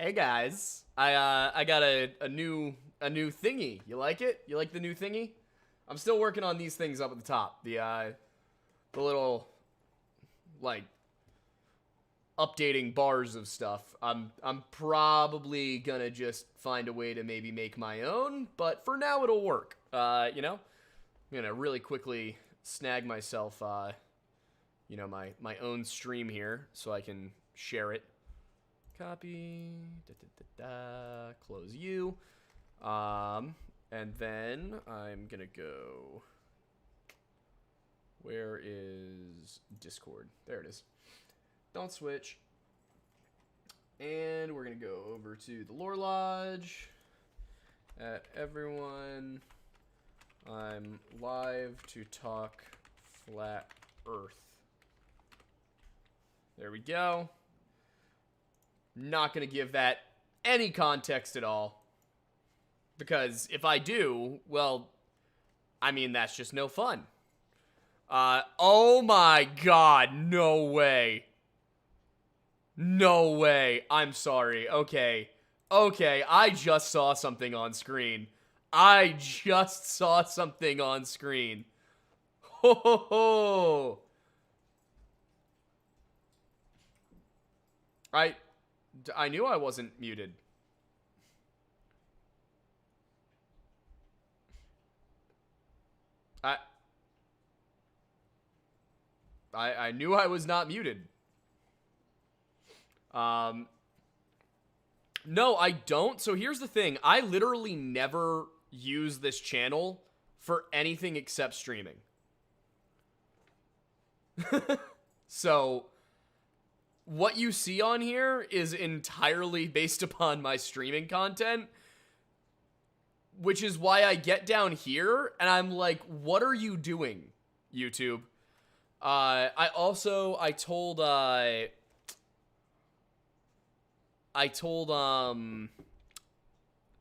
Hey guys, I got a new thingy. You like it? You like the new thingy? I'm still working on these things up at the top. The little like updating bars of stuff. I'm probably gonna just find a way to maybe make my own, but for now it'll work. You know, I'm gonna really quickly snag myself my own stream here so I can share it. Copy, close you, and then I'm gonna go, where is Discord? There it is. Don't switch. And we're gonna go over to the Lore Lodge. Everyone, I'm live to talk flat earth. There we go. Not going to give that any context at all. Because if I do, well, I mean, that's just no fun. Oh my god, no way. No way. I'm sorry. Okay, I just saw something on screen. Ho ho ho. I knew I wasn't muted. I knew I was not muted. No, I don't. So here's the thing. I literally never use this channel for anything except streaming. So what you see on here is entirely based upon my streaming content, which is why I get down here and I'm like, what are you doing, YouTube? I told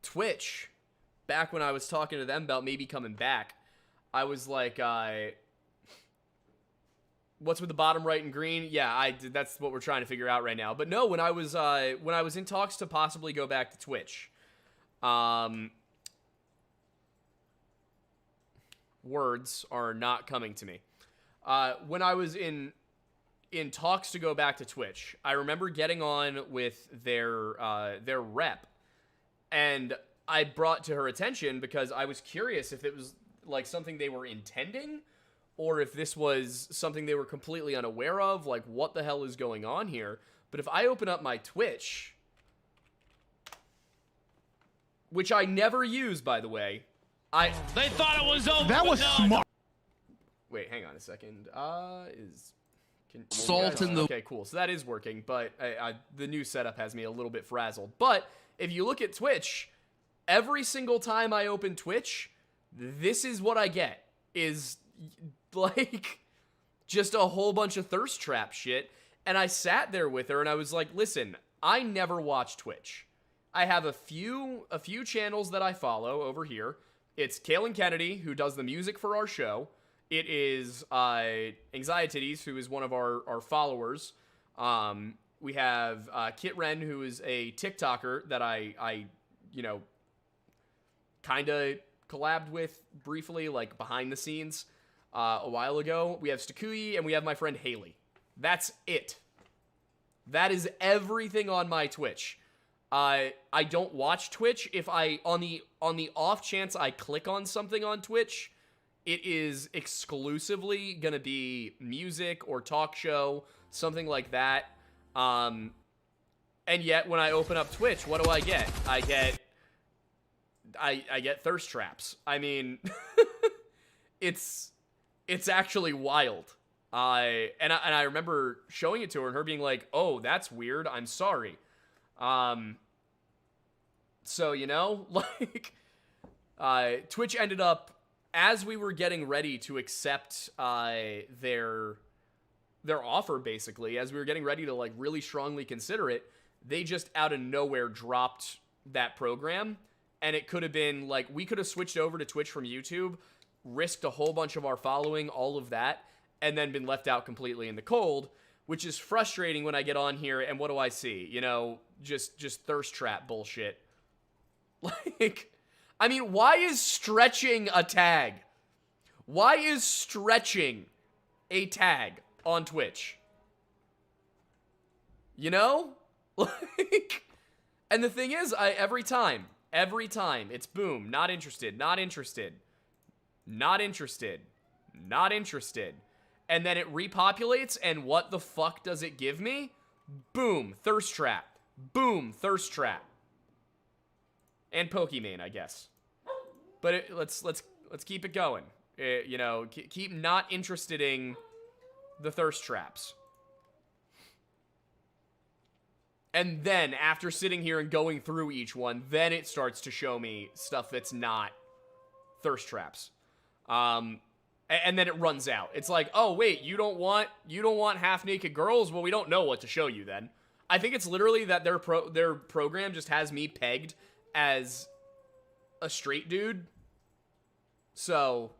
Twitch back when I was talking to them about maybe coming back. I was like, what's with the bottom right and green? Yeah, that's what we're trying to figure out right now. But no, when I was in talks to possibly go back to Twitch, words are not coming to me. When I was in talks to go back to Twitch, I remember getting on with their rep, and I brought to her attention because I was curious if it was like something they were intending, or if this was something they were completely unaware of, like what the hell is going on here. But if I open up my Twitch, which I never use, by the way, They thought it was over. That was smart. Wait, hang on a second. Salt in the... Okay, cool. So that is working, but the new setup has me a little bit frazzled. But if you look at Twitch, every single time I open Twitch, this is what I get. Is like just a whole bunch of thirst trap shit. And I sat there with her and I was like, listen, I never watch Twitch. I have a few channels that I follow over here. It's Kalen Kennedy, who does the music for our show. It is Anxieties, who is one of our followers. We have Kit Ren, who is a TikToker that I kind of collabed with briefly, like behind the scenes a while ago. We have Stakui, and we have my friend Haley. That's it. That is everything on my Twitch. I don't watch Twitch. If on the off chance I click on something on Twitch, it is exclusively gonna be music or talk show, something like that. And yet when I open up Twitch, what do I get? I get thirst traps. I mean, it's actually wild. And I remember showing it to her and her being like, "Oh, that's weird. I'm sorry." So, like, Twitch ended up, as we were getting ready to accept their offer, basically, as we were getting ready to like really strongly consider it, they just out of nowhere dropped that program. And it could have been like, we could have switched over to Twitch from YouTube, risked a whole bunch of our following, all of that, and then been left out completely in the cold. which is frustrating when I get on here and what do I see? You know, just thirst trap bullshit. Like, I mean, why is stretching a tag? Why is stretching a tag on Twitch? You know? Like, and the thing is, every time, it's boom, not interested, not interested, not interested, not interested. And then it repopulates, and what the fuck does it give me? Boom, thirst trap. Boom, thirst trap. And Pokemon, I guess. But let's keep it going. You know, keep not interested in the thirst traps. And then, after sitting here and going through each one, then it starts to show me stuff that's not thirst traps. And then it runs out. It's like, oh wait, you don't want half-naked girls? Well, we don't know what to show you then. I think it's literally that their program just has me pegged as a straight dude. So,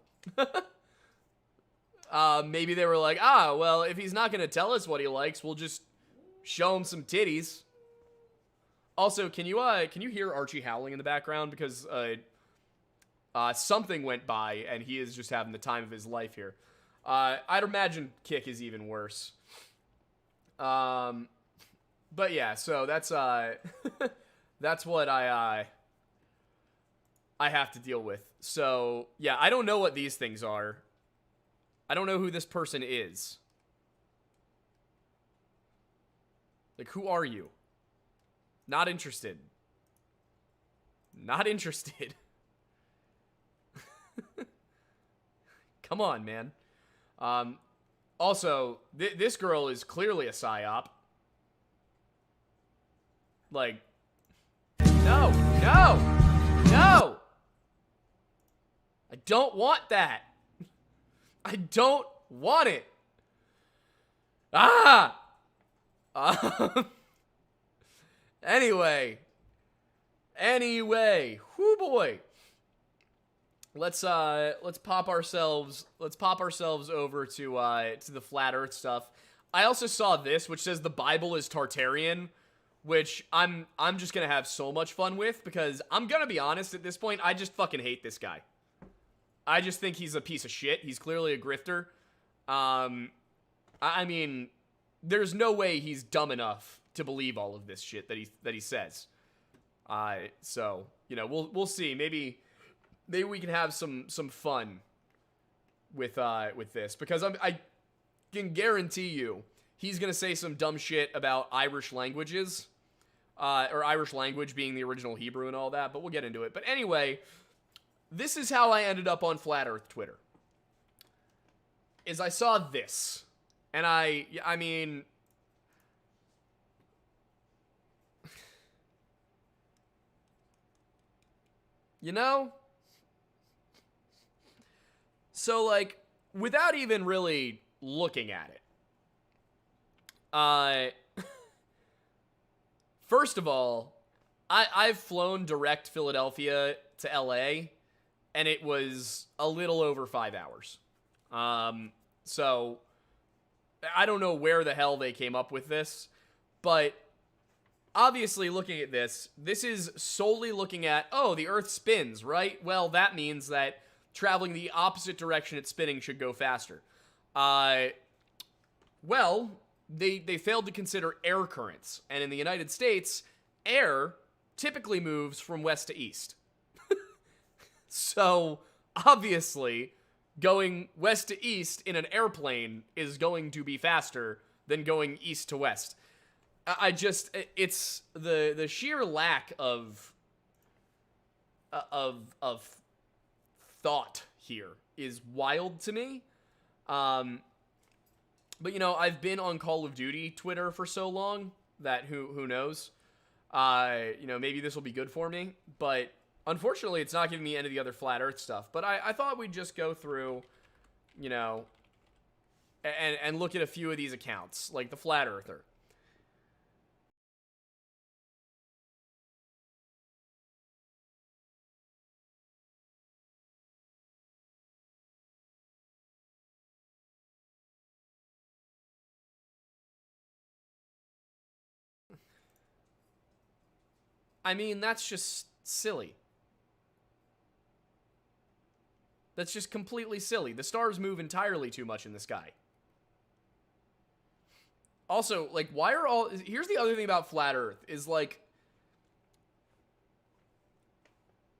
maybe they were like, well, if he's not gonna tell us what he likes, we'll just show him some titties. Also, can you hear Archie howling in the background? Because something went by and he is just having the time of his life here. I'd imagine Kick is even worse. But yeah, so that's that's what I have to deal with. So yeah, I don't know what these things are. I don't know who this person is. Like, who are you? Not interested. Not interested. Come on, man. Also, this girl is clearly a psyop. Like, no, no, no! I don't want that. I don't want it. Ah! Anyway, whoo boy. Let's pop ourselves over to the flat Earth stuff. I also saw this, which says the Bible is Tartarian, which I'm just gonna have so much fun with, because I'm gonna be honest at this point, I just fucking hate this guy. I just think he's a piece of shit. He's clearly a grifter. I mean, there's no way he's dumb enough to believe all of this shit that he says. So, you know, we'll see. Maybe we can have some fun with this, because I can guarantee you he's gonna say some dumb shit about Irish languages, or Irish language being the original Hebrew and all that. But we'll get into it. But anyway, this is how I ended up on Flat Earth Twitter. Is I saw this, and I mean, you know. So, like, without even really looking at it, first of all, I've flown direct Philadelphia to LA, and it was a little over 5 hours. So, I don't know where the hell they came up with this, but obviously looking at this is solely looking at, oh, the Earth spins, right? Well, that means that traveling the opposite direction it's spinning should go faster. Well, they failed to consider air currents. And in the United States, air typically moves from west to east. So, obviously, going west to east in an airplane is going to be faster than going east to west. It's the sheer lack of thought here is wild to me. But, you know, I've been on Call of Duty Twitter for so long that who knows? You know, maybe this will be good for me. But unfortunately, it's not giving me any of the other Flat Earth stuff. But I thought we'd just go through, you know, and look at a few of these accounts, like the Flat Earther. I mean, that's just silly. That's just completely silly. The stars move entirely too much in the sky. Also, like, why are all... Here's the other thing about Flat Earth, is, like...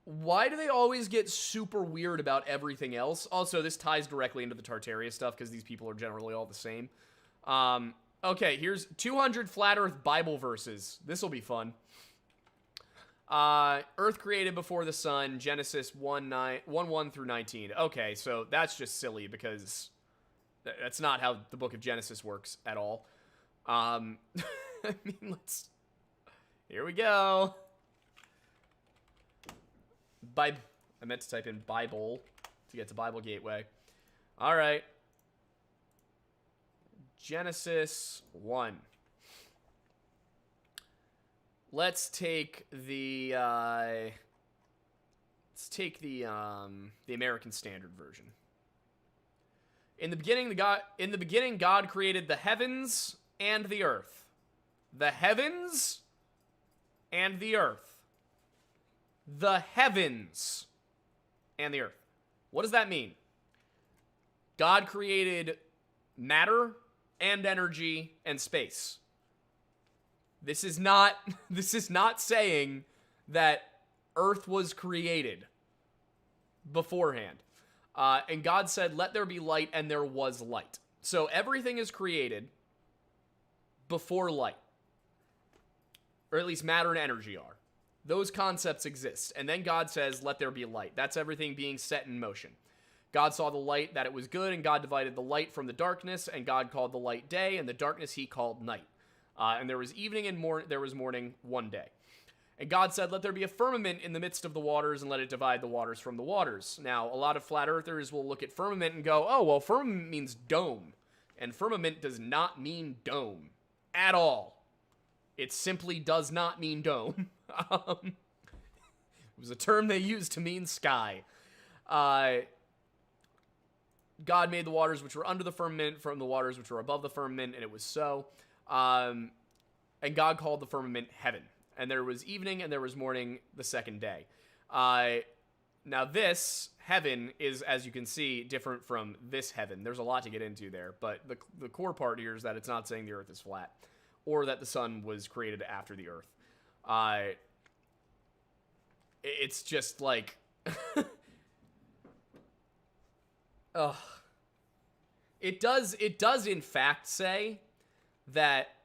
Why do they always get super weird about everything else? Also, this ties directly into the Tartaria stuff, because these people are generally all the same. Okay, here's 200 Flat Earth Bible verses. This will be fun. Earth created before the sun, Genesis 1:1 through 19. Okay, so that's just silly, because that's not how the book of Genesis works at all. I mean, here we go. I meant to type in Bible to get to Bible Gateway. All right. Genesis 1. Let's take the American Standard Version. In the beginning, God created the heavens and the earth. The heavens and the earth. The heavens and the earth. What does that mean? God created matter and energy and space. This is not saying that Earth was created beforehand. And God said, "Let there be light," and there was light. So everything is created before light. Or at least matter and energy are. Those concepts exist. And then God says, "Let there be light." That's everything being set in motion. God saw the light, that it was good, and God divided the light from the darkness, and God called the light day, and the darkness he called night. And there was evening and there was morning one day. And God said, "Let there be a firmament in the midst of the waters, and let it divide the waters from the waters." Now, a lot of flat earthers will look at firmament and go, "Oh, well, firmament means dome." And firmament does not mean dome at all. It simply does not mean dome. It was a term they used to mean sky. God made the waters which were under the firmament from the waters which were above the firmament, and it was so. And God called the firmament heaven. And there was evening and there was morning the second day. Now this heaven is, as you can see, different from this heaven. There's a lot to get into there, but the core part here is that it's not saying the earth is flat, or that the sun was created after the earth. It's just like... Ugh. It does in fact say that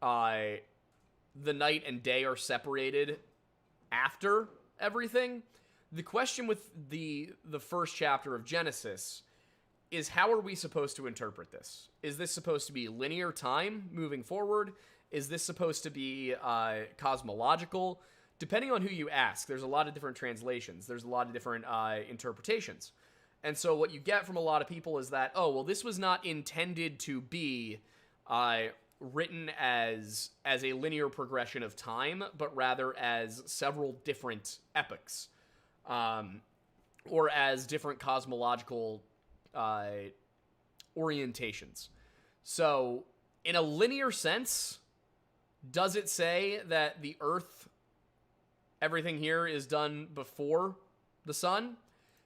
the night and day are separated after everything. The question with the first chapter of Genesis is, how are we supposed to interpret this? Is this supposed to be linear time moving forward? Is this supposed to be cosmological? Depending on who you ask, there's a lot of different translations. There's a lot of different interpretations. And so what you get from a lot of people is that, oh, well, this was not intended to be written as a linear progression of time, but rather as several different epochs, or as different cosmological orientations. So, in a linear sense, does it say that the Earth, everything here is done before the sun?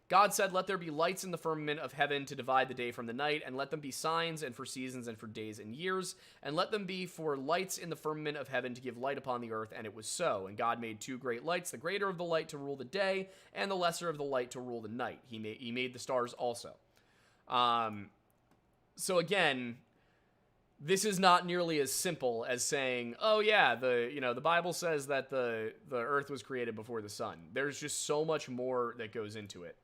God said, "Let there be lights in the firmament of heaven to divide the day from the night, and let them be signs and for seasons and for days and years, and let them be for lights in the firmament of heaven to give light upon the earth." And it was so. And God made two great lights, the greater of the light to rule the day, and the lesser of the light to rule the night. He made the stars also. So again, this is not nearly as simple as saying, "Oh yeah, the Bible says that the earth was created before the sun." There's just so much more that goes into it.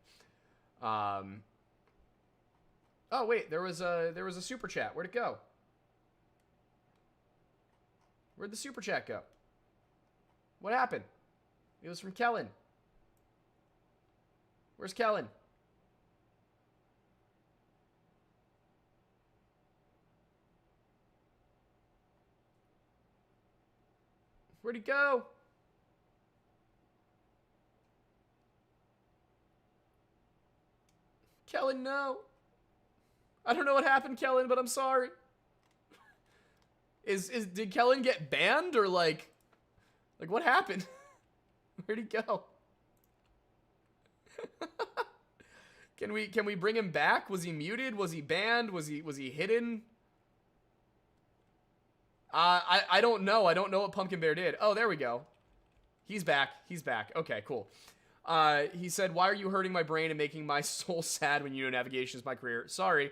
Oh wait, there was a super chat. Where'd it go? Where'd the super chat go? What happened? It was from Kellen. Where's Kellen? Where'd he go? Kellen, no. I don't know what happened, Kellen, but I'm sorry. Did Kellen get banned, or like what happened? Where'd he go? Can we bring him back? Was he muted? Was he banned? Was he hidden? I don't know. I don't know what Pumpkin Bear did. Oh, there we go. He's back. He's back. Okay, cool. He said, "Why are you hurting my brain and making my soul sad when you know navigation is my career?" Sorry.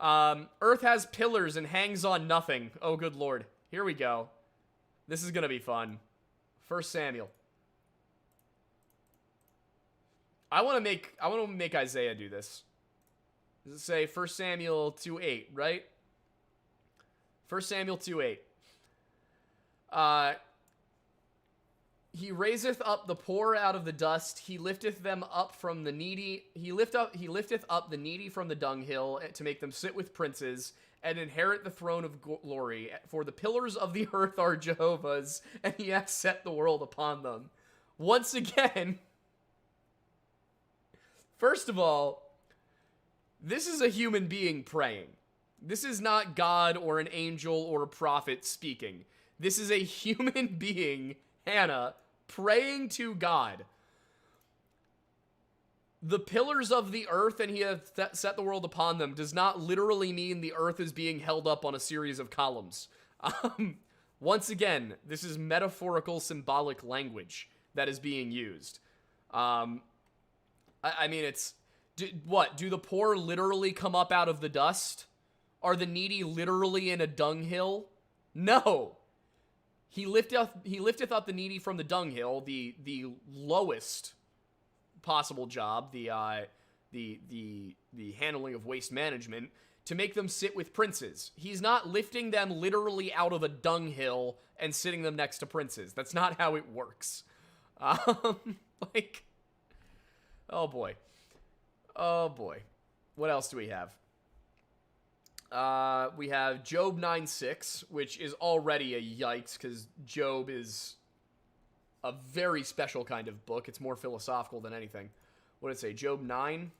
Earth has pillars and hangs on nothing. Oh, good lord. Here we go. This is gonna be fun. 1 Samuel. I want to make Isaiah do this. Does it say 1 Samuel 2:8, right? 1 Samuel 2:8. He raiseth up the poor out of the dust. He lifteth them up from the needy. He lifteth up the needy from the dunghill to make them sit with princes and inherit the throne of glory. For the pillars of the earth are Jehovah's, and he hath set the world upon them. Once again, first of all, this is a human being praying. This is not God or an angel or a prophet speaking. This is a human being, Hannah, praying to God. The pillars of the earth, and he hath set the world upon them, does not literally mean the earth is being held up on a series of columns. Once again, this is metaphorical, symbolic language that is being used. I mean, it's... Do the poor literally come up out of the dust? Are the needy literally in a dunghill? No. He lifteth up the needy from the dunghill, the lowest possible job, the handling of waste management, to make them sit with princes. He's not lifting them literally out of a dunghill and sitting them next to princes. That's not how it works. Like, oh boy. Oh boy. What else do we have? We have Job 9:6, which is already a yikes, because Job is a very special kind of book. It's more philosophical than anything. What did it say? Job 9?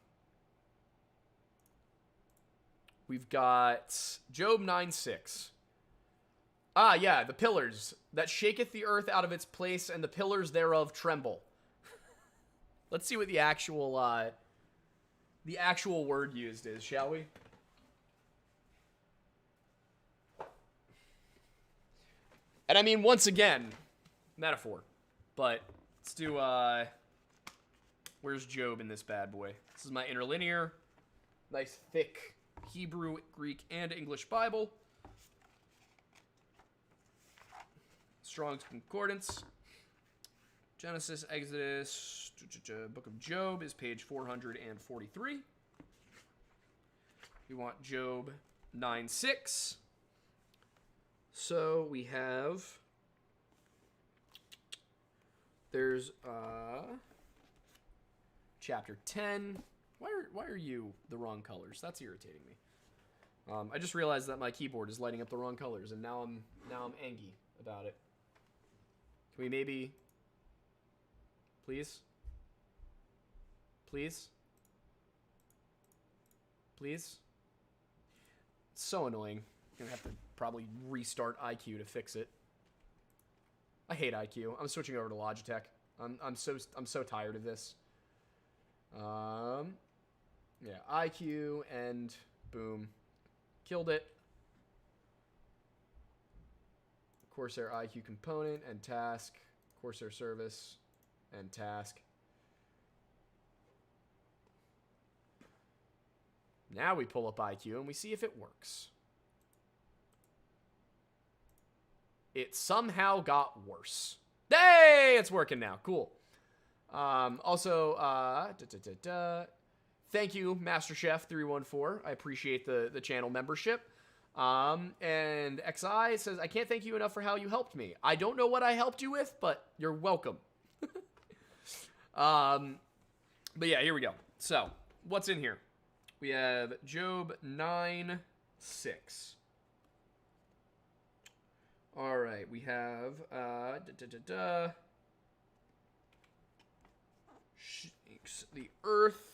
We've got Job 9:6. Ah, yeah, the pillars that shaketh the earth out of its place, and the pillars thereof tremble. Let's see what the actual word used is, shall we? And I mean, once again, metaphor. But let's do, where's Job in this bad boy? This is my interlinear. Nice, thick Hebrew, Greek, and English Bible. Strong's Concordance. Genesis, Exodus, Book of Job is page 443. We want Job 9:6. So we have, there's chapter 10. Why are you the wrong colors? That's irritating me. I just realized that my keyboard is lighting up the wrong colors, and now I'm angry about it. Can we maybe, please? Please? Please? It's so annoying. I'm gonna have to probably restart IQ to fix it. I hate IQ. I'm switching over to Logitech. I'm so tired of this. Yeah, IQ and boom. Killed it. Corsair IQ component and task. Corsair service and task. Now we pull up IQ and we see if it works. It somehow got worse. Hey, it's working now. Cool. Also, thank you, MasterChef314. I appreciate the channel membership. And XI says, I can't thank you enough for how you helped me. I don't know what I helped you with, but you're welcome. But yeah, here we go. So, what's in here? We have Job 9:6. All right, we have shakes the earth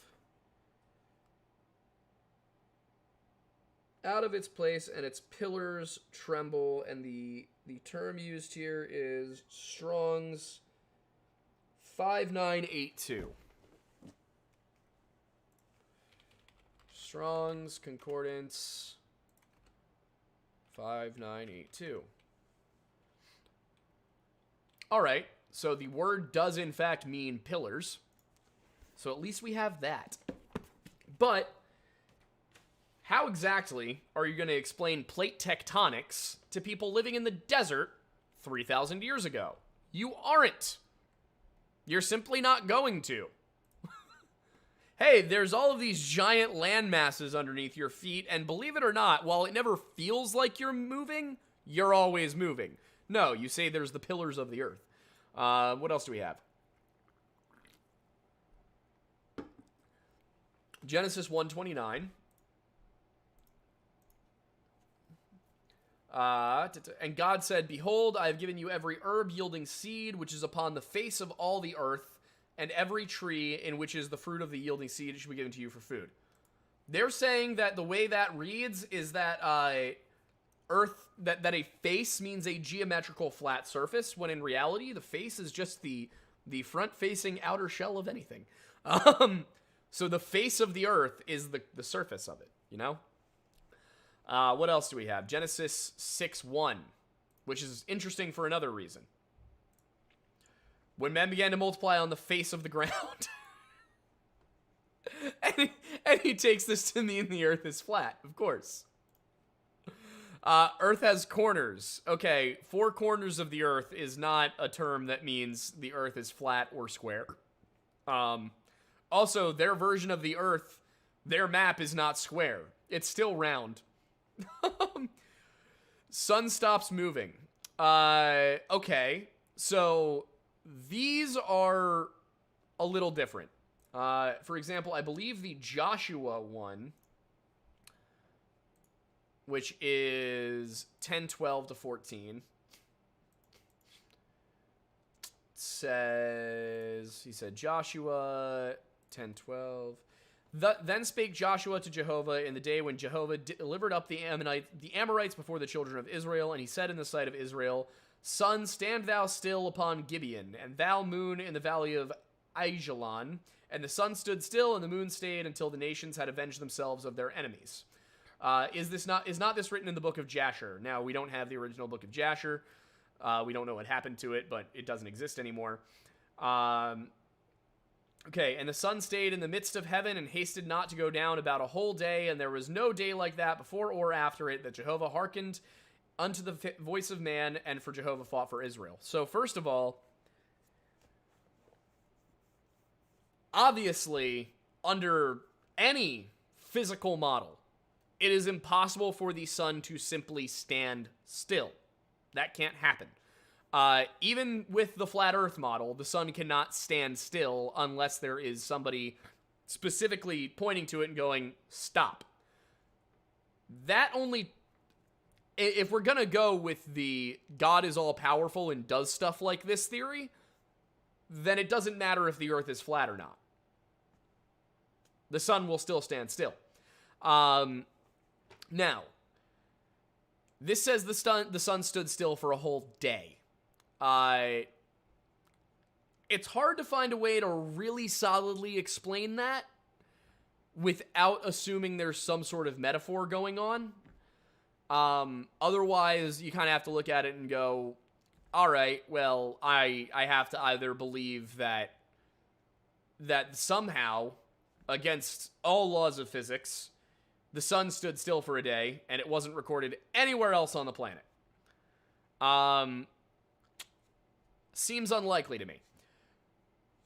out of its place, and its pillars tremble. And the term used here is Strong's 5982. Strong's Concordance 5982. All right, so the word does in fact mean pillars. So at least we have that. But how exactly are you going to explain plate tectonics to people living in the desert 3,000 years ago? You aren't. You're simply not going to. Hey, there's all of these giant land masses underneath your feet, and believe it or not, while it never feels like you're moving, you're always moving. No, you say there's the pillars of the earth. What else do we have? Genesis 1:29. And God said, "Behold, I have given you every herb yielding seed, which is upon the face of all the earth, and every tree in which is the fruit of the yielding seed shall be given to you for food." They're saying that the way that reads is that that a face means a geometrical flat surface, when in reality the face is just the front-facing outer shell of anything. So the face of the earth is the surface of it, you know? What else do we have? Genesis 6:1, which is interesting for another reason. When men began to multiply on the face of the ground. and he takes this to mean the earth is flat, of course. Earth has corners. Okay, four corners of the earth is not a term that means the earth is flat or square. Also, their version of the earth, their map is not square. It's still round. Sun stops moving. Okay, so these are a little different. For example, I believe the Joshua one, which is 10:12 to 14, he said Joshua 10:12. Then spake Joshua to Jehovah in the day when Jehovah delivered up the Amorites before the children of Israel, and he said in the sight of Israel, "Sun, stand thou still upon Gibeon, and thou, moon, in the valley of Aijalon." And the sun stood still, and the moon stayed until the nations had avenged themselves of their enemies. Is not this written in the book of Jasher? Now, we don't have the original book of Jasher. We don't know what happened to it, but it doesn't exist anymore. Okay, and the sun stayed in the midst of heaven and hasted not to go down about a whole day, and there was no day like that before or after it, that Jehovah hearkened unto the voice of man, and for Jehovah fought for Israel. So first of all, obviously, under any physical model, it is impossible for the sun to simply stand still. That can't happen. Even with the flat earth model, the sun cannot stand still unless there is somebody specifically pointing to it and going, "Stop." That only... If we're going to go with the God is all-powerful and does stuff like this theory, then it doesn't matter if the earth is flat or not. The sun will still stand still. Now, this says the sun stood still for a whole day. It's hard to find a way to really solidly explain that without assuming there's some sort of metaphor going on. Otherwise, you kind of have to look at it and go, all right, well, I have to either believe that somehow, against all laws of physics, the sun stood still for a day, and it wasn't recorded anywhere else on the planet. Seems unlikely to me.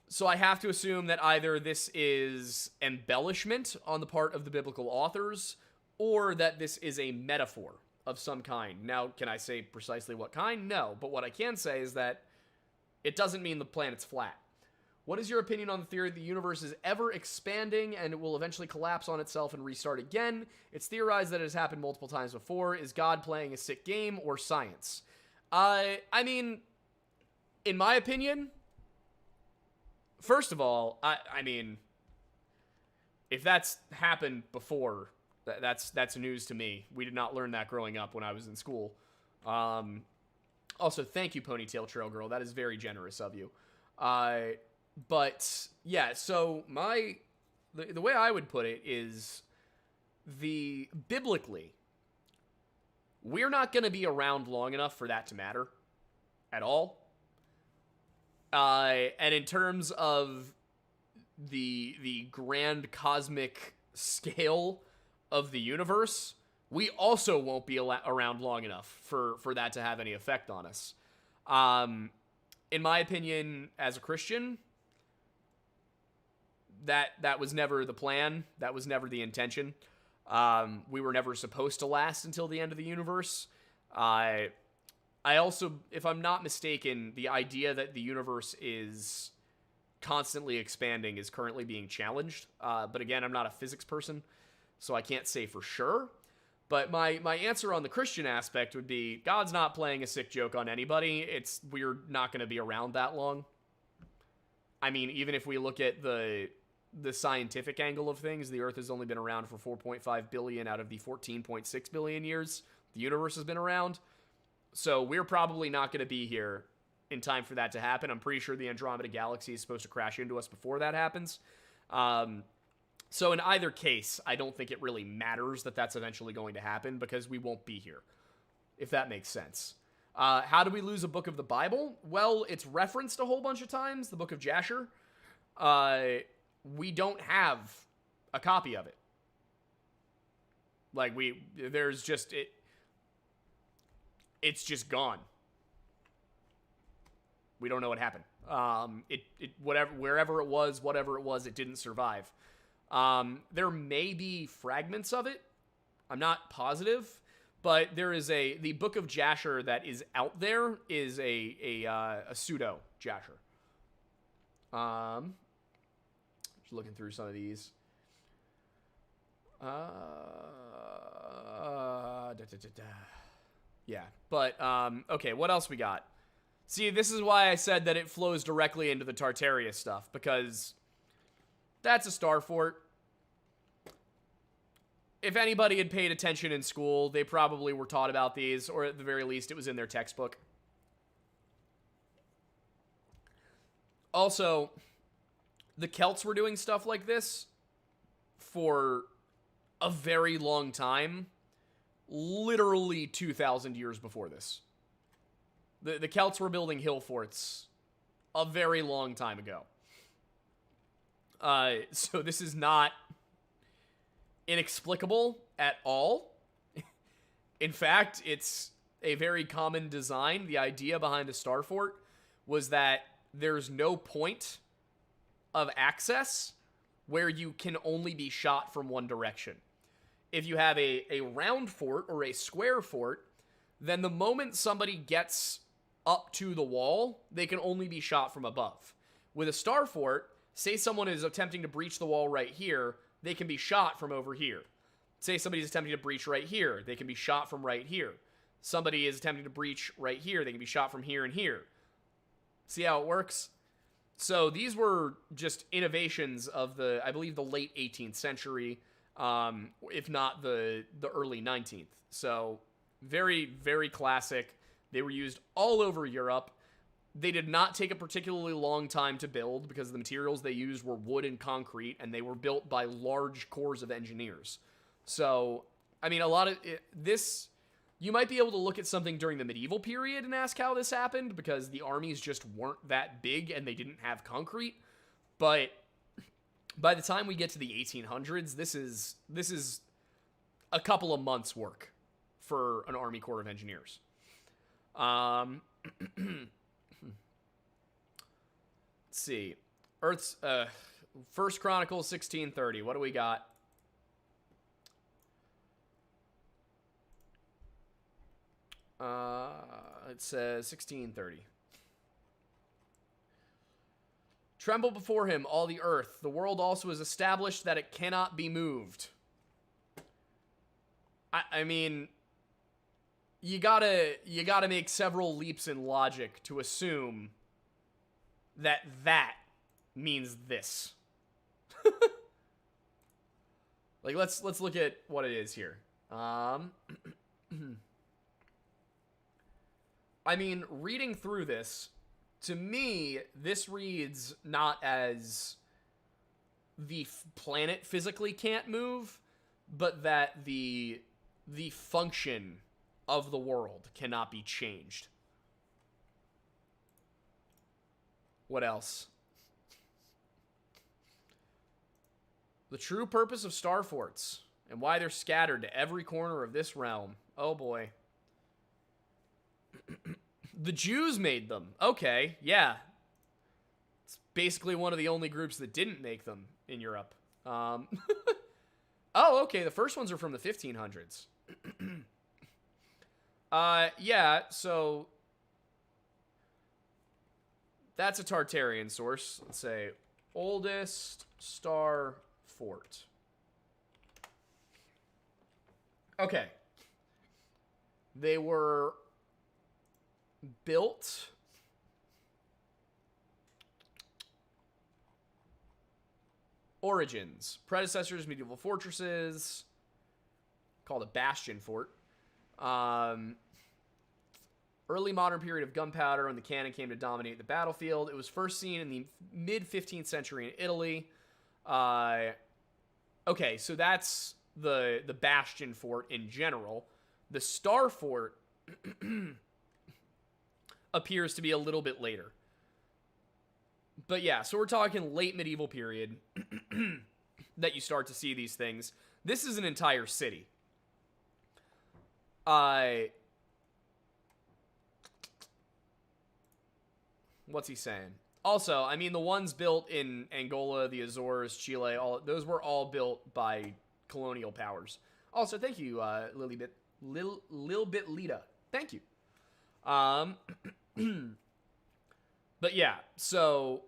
So I have to assume that either this is embellishment on the part of the biblical authors, or that this is a metaphor of some kind. Now, can I say precisely what kind? No, but what I can say is that it doesn't mean the planet's flat. What is your opinion on the theory that the universe is ever expanding and it will eventually collapse on itself and restart again? It's theorized that it has happened multiple times before. Is God playing a sick game or science? I mean, in my opinion, first of all, I mean, if that's happened before, that's news to me. We did not learn that growing up when I was in school. Also, thank you, Ponytail Trail Girl. That is very generous of you. But yeah, so the way I would put it is biblically, we're not going to be around long enough for that to matter at all. And in terms of the grand cosmic scale of the universe, we also won't be around long enough for that to have any effect on us. In my opinion, as a Christian, that was never the plan. That was never the intention. We were never supposed to last until the end of the universe. I also, if I'm not mistaken, the idea that the universe is constantly expanding is currently being challenged. But again, I'm not a physics person, so I can't say for sure. But my answer on the Christian aspect would be, God's not playing a sick joke on anybody. We're not going to be around that long. I mean, even if we look at the scientific angle of things, the Earth has only been around for 4.5 billion out of the 14.6 billion years the universe has been around. So we're probably not going to be here in time for that to happen. I'm pretty sure the Andromeda Galaxy is supposed to crash into us before that happens. So in either case, I don't think it really matters that that's eventually going to happen because we won't be here, if that makes sense. How do we lose a book of the Bible? Well, it's referenced a whole bunch of times, the book of Jasher. We don't have a copy of it. Like, there's just, it's just gone. We don't know what happened. Wherever it was, whatever it was, it didn't survive. There may be fragments of it. I'm not positive, but there is the book of Jasher that is out there is a pseudo Jasher. Just looking through some of these. Yeah, but okay, what else we got? See, this is why I said that it flows directly into the Tartaria stuff, because that's a star fort. If anybody had paid attention in school, they probably were taught about these, or at the very least, it was in their textbook. Also, the Celts were doing stuff like this for a very long time, literally 2,000 years before this. The Celts were building hill forts a very long time ago. So this is not inexplicable at all. In fact, it's a very common design. The idea behind a star fort was that there's no point of access where you can only be shot from one direction. If you have a round fort or a square fort, then the moment somebody gets up to the wall, they can only be shot from above. With a star fort, say someone is attempting to breach the wall right here, they can be shot from over here. Say somebody's attempting to breach right here, they can be shot from right here. Somebody is attempting to breach right here, they can be shot from here and here. See how it works? So these were just innovations of I believe the late 18th century, if not the early 19th. So very, very classic. They were used all over Europe. They did not take a particularly long time to build because the materials they used were wood and concrete, and they were built by large corps of engineers. So, I mean, a lot of this, you might be able to look at something during the medieval period and ask how this happened because the armies just weren't that big and they didn't have concrete. But by the time we get to the 1800s, this is a couple of months' work for an Army Corps of Engineers. Let's see. Earth's First Chronicles 1630. What do we got? It says 1630. Tremble before him, all the earth. The world also is established that it cannot be moved. I mean, you gotta make several leaps in logic to assume that means this. Like, let's look at what it is here. I mean, reading through this, to me, this reads not as the planet physically can't move, but that the function of the world cannot be changed. What else? The true purpose of star forts and why they're scattered to every corner of this realm. Oh boy. The Jews made them. Okay, yeah. It's basically one of the only groups that didn't make them in Europe. Oh, okay, the first ones are from the 1500s. Yeah, so that's a Tartarian source. Let's say oldest star fort. Okay. They were built origins. Predecessors, medieval fortresses, called a bastion fort. Early modern period of gunpowder when the cannon came to dominate the battlefield. It was first seen in the mid-15th century in Italy. Okay, so that's the bastion fort in general. The star fort appears to be a little bit later. But yeah, so we're talking late medieval period that you start to see these things. This is an entire city. What's he saying? Also, I mean, the ones built in Angola, the Azores, Chile, those were all built by colonial powers. Also, thank you, Lil Bit Lita. Thank you. But yeah, so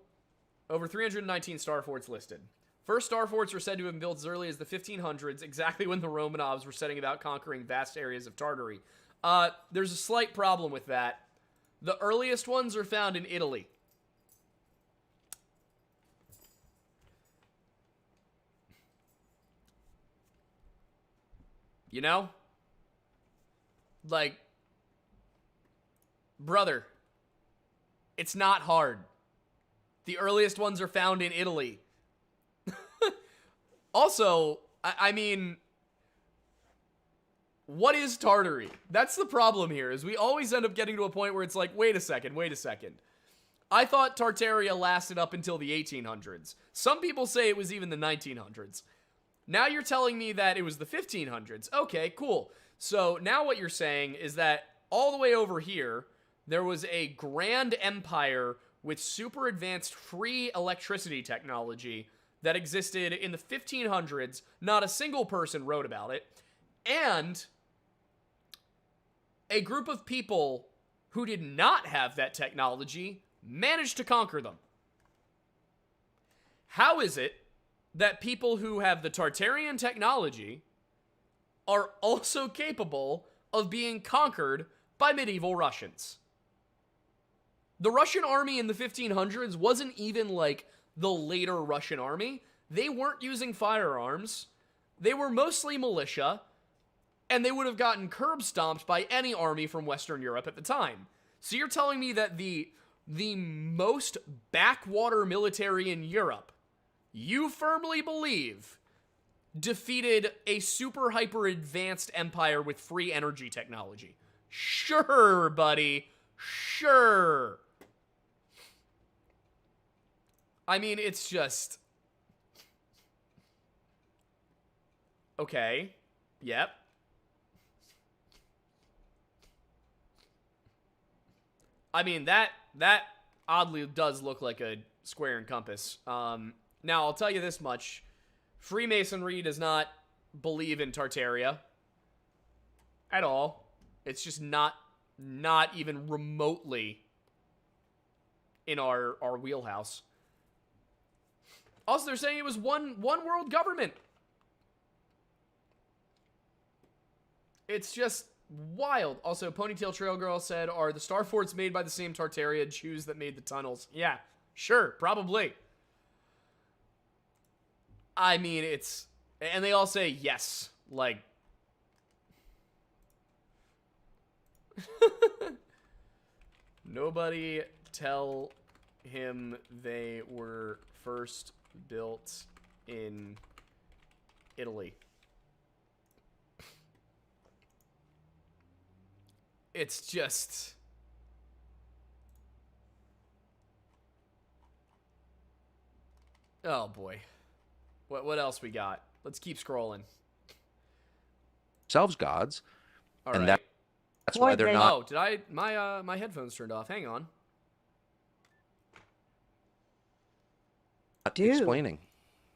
over 319 star forts listed. First star forts are said to have been built as early as the 1500s, exactly when the Romanovs were setting about conquering vast areas of Tartary. There's a slight problem with that. The earliest ones are found in Italy. You know? Like, brother, it's not hard. The earliest ones are found in Italy. Also, I mean, what is Tartary? That's the problem here, is we always end up getting to a point where it's like, wait a second. I thought Tartaria lasted up until the 1800s. Some people say it was even the 1900s. Now you're telling me that it was the 1500s. Okay, cool. So now what you're saying is that all the way over here, there was a grand empire with super advanced free electricity technology that existed in the 1500s. Not a single person wrote about it. And a group of people who did not have that technology managed to conquer them. How is it that people who have the Tartarian technology are also capable of being conquered by medieval Russians? The Russian army in the 1500s wasn't even like the later Russian army. They weren't using firearms. They were mostly militia, and they would have gotten curb stomped by any army from Western Europe at the time. So you're telling me that the most backwater military in Europe, you firmly believe, defeated a super hyper advanced empire with free energy technology? Sure, buddy. Sure. I mean, it's just... Okay. Yep. I mean, that oddly does look like a square and compass. Now, I'll tell you this much. Freemasonry does not believe in Tartaria at all. It's just not even remotely in our wheelhouse. Also, they're saying it was one world government. It's just wild. Also, Ponytail Trail Girl said, are the star forts made by the same Tartaria Jews that made the tunnels? Yeah, sure, probably. I mean, it's... And they all say yes. Like... Nobody tell him they were first built in Italy. It's just... Oh, boy. What else we got? Let's keep scrolling. Themselves gods. All and right. that's why they're not Oh, did I... My headphones turned off. Hang on. explaining.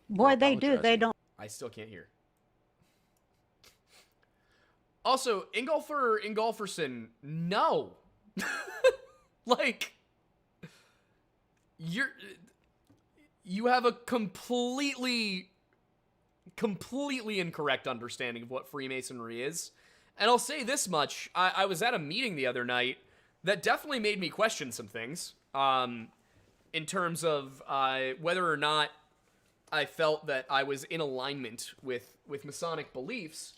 Boy, they do. They apologizing. don't. I still can't hear. Also, Ingolferson, no. Like, you have a completely incorrect understanding of what Freemasonry is. And I'll say this much. I was at a meeting the other night that definitely made me question some things. In terms of whether or not I felt that I was in alignment with Masonic beliefs.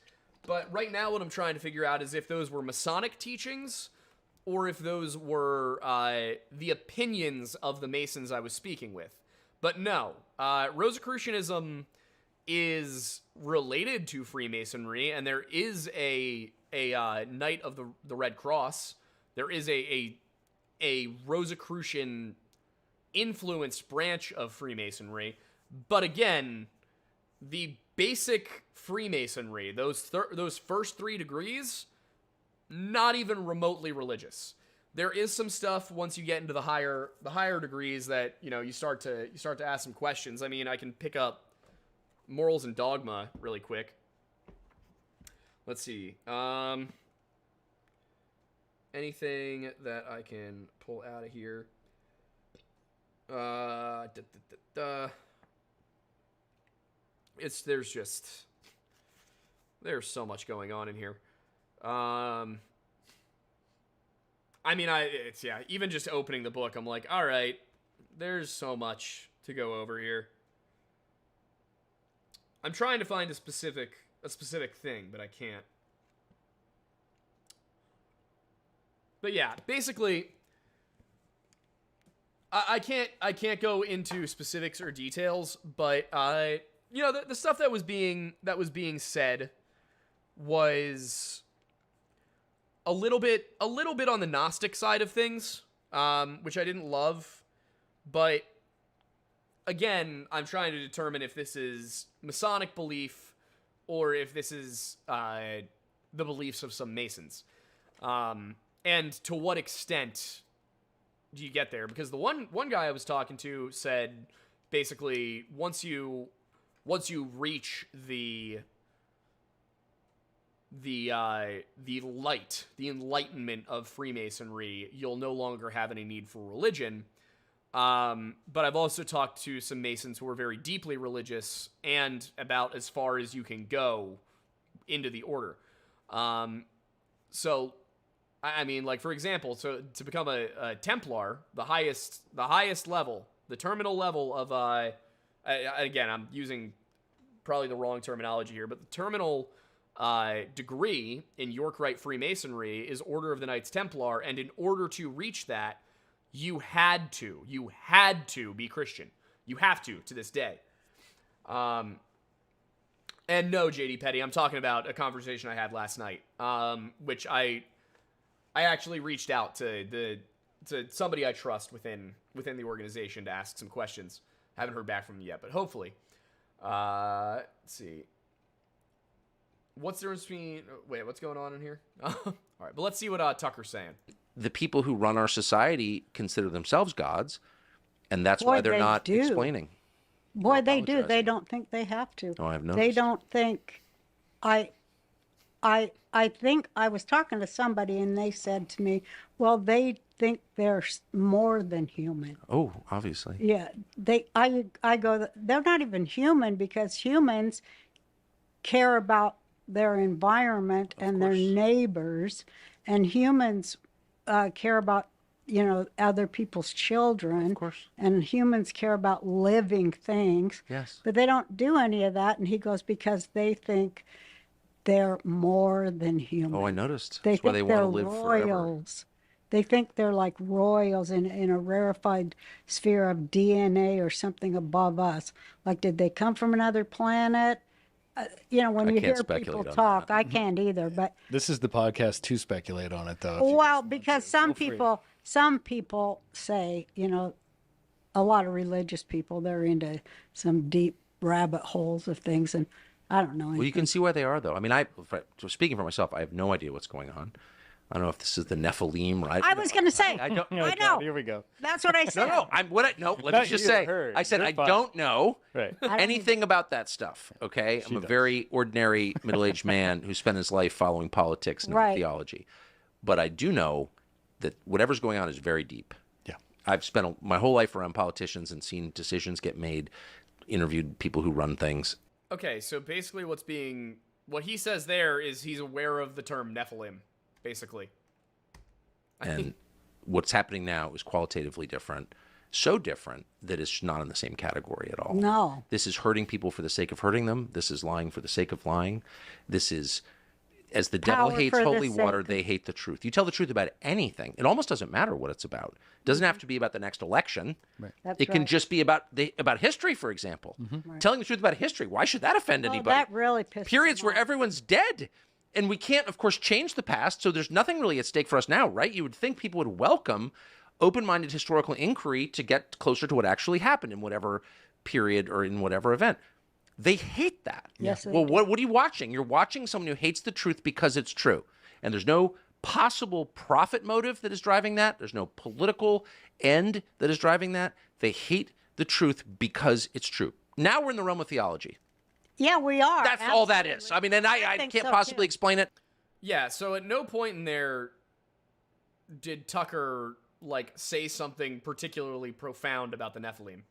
But right now what I'm trying to figure out is if those were Masonic teachings or if those were the opinions of the Masons I was speaking with. But no, Rosicrucianism is related to Freemasonry, and there is a Knight of the Red Cross. There is a Rosicrucian influenced branch of Freemasonry. But again, the basic Freemasonry, those first 3 degrees, not even remotely religious. There is some stuff once you get into the higher degrees that, you know, you start to ask some questions. I mean, I can pick up morals and dogma really quick. Let's see. Anything that I can pull out of here? There's so much going on in here. I mean, even just opening the book, I'm like, all right, there's so much to go over here. I'm trying to find a specific thing, but I can't. But yeah, basically, I can't go into specifics or details, but you know, the stuff that was being said was a little bit on the Gnostic side of things, which I didn't love. But again, I'm trying to determine if this is Masonic belief or if this is the beliefs of some Masons, and to what extent do you get there? Because the one guy I was talking to said basically once you reach the light, the enlightenment of Freemasonry, you'll no longer have any need for religion. But I've also talked to some Masons who are very deeply religious and about as far as you can go into the order. So, I mean, like, for example, so to become a Templar, the highest level, the terminal level of, again, I'm using probably the wrong terminology here, but the terminal degree in York Rite Freemasonry is Order of the Knights Templar, and in order to reach that, you had to be Christian. You have to this day. And no, JD Petty, I'm talking about a conversation I had last night, which I actually reached out to somebody I trust within the organization to ask some questions. Haven't heard back from them yet, but hopefully. Let's see. What's the difference between... Wait, what's going on in here? All right, but let's see what Tucker's saying. The people who run our society consider themselves gods, and that's Boy, why they're they not do. explaining. Boy, they do. They apologizing. don't think they have to. Oh, I've They noticed. don't think. I think I was talking to somebody and they said to me, "Well, they think they're more than human." Oh, obviously. Yeah, I go. They're not even human because humans care about their environment and their course. neighbors, and humans care about other people's children. Of course. And humans care about living things. Yes. But they don't do any of that. And he goes, because they think they're more than human. Oh, I noticed. They That's why think they they're want to live forever. royals. They think they're like royals in a rarefied sphere of DNA or something above us. Like, did they come from another planet? When I you can't hear people speculate on talk, that. I can't either. But This is the podcast to speculate on it, though. If you well, guys want because to. some Feel free. people say, a lot of religious people, they're into some deep rabbit holes of things, and I don't know Well, you anything. can see why they are, though. I mean, speaking for myself, I have no idea what's going on. I don't know if this is the Nephilim, right? I was going to say, I don't. Oh, I God, know. Here we go. That's what I said. No. Let Not me just you, say. her. I said You're I fine. don't know Right. anything about that stuff. Okay, I'm a does. very ordinary middle-aged man who spent his life following politics and Right. theology, but I do know that whatever's going on is very deep. Yeah. I've spent my whole life around politicians and seen decisions get made, interviewed people who run things. Okay, so basically what he says there is he's aware of the term Nephilim, basically. And what's happening now is qualitatively different, so different that it's not in the same category at all. No. This is hurting people for the sake of hurting them. This is lying for the sake of lying. This is, as the devil Power hates for the holy water, sake they hate the truth. You tell the truth about anything. It almost doesn't matter what it's about. It doesn't have to be about the next election. That's It can right. just be about history, for example. Telling the truth about history. Why should that offend Oh, anybody? that really pisses Periods them where off. everyone's dead. And we can't, of course, change the past, so there's nothing really at stake for us now, right? You would think people would welcome open-minded historical inquiry to get closer to what actually happened in whatever period or in whatever event. They hate that. Yes, they Well, do. what are you watching? You're watching someone who hates the truth because it's true. And there's no possible profit motive that is driving that. There's no political end that is driving that. They hate the truth because it's true. Now we're in the realm of theology. Yeah, we are. That's all that is. I mean, and I think can't so, possibly too. explain it. Yeah, so at no point in there did Tucker say something particularly profound about the Nephilim.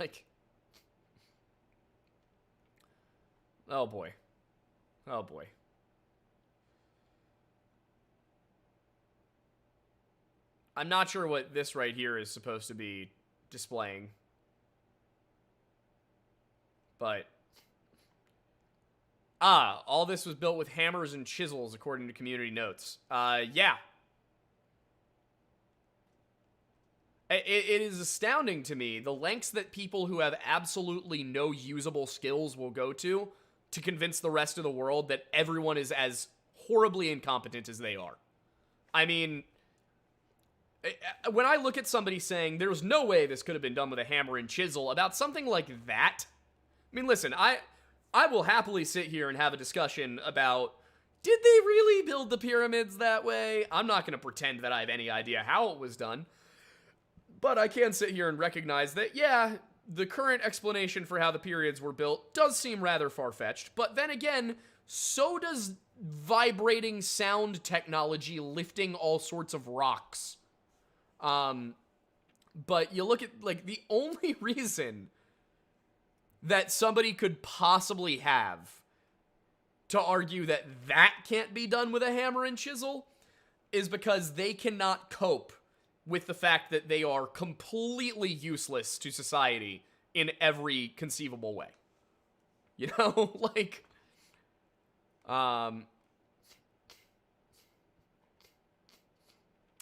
Like, oh boy. Oh boy. I'm not sure what this right here is supposed to be displaying. But all this was built with hammers and chisels, according to community notes. Yeah. It is astounding to me the lengths that people who have absolutely no usable skills will go to convince the rest of the world that everyone is as horribly incompetent as they are. I mean, when I look at somebody saying there's no way this could have been done with a hammer and chisel about something like that, I mean, listen, I will happily sit here and have a discussion about, did they really build the pyramids that way? I'm not going to pretend that I have any idea how it was done. But I can sit here and recognize that, yeah, the current explanation for how the pyramids were built does seem rather far-fetched. But then again, so does vibrating sound technology lifting all sorts of rocks. But you look at, the only reason that somebody could possibly have to argue that that can't be done with a hammer and chisel is because they cannot cope with the fact that they are completely useless to society in every conceivable way. You know, I've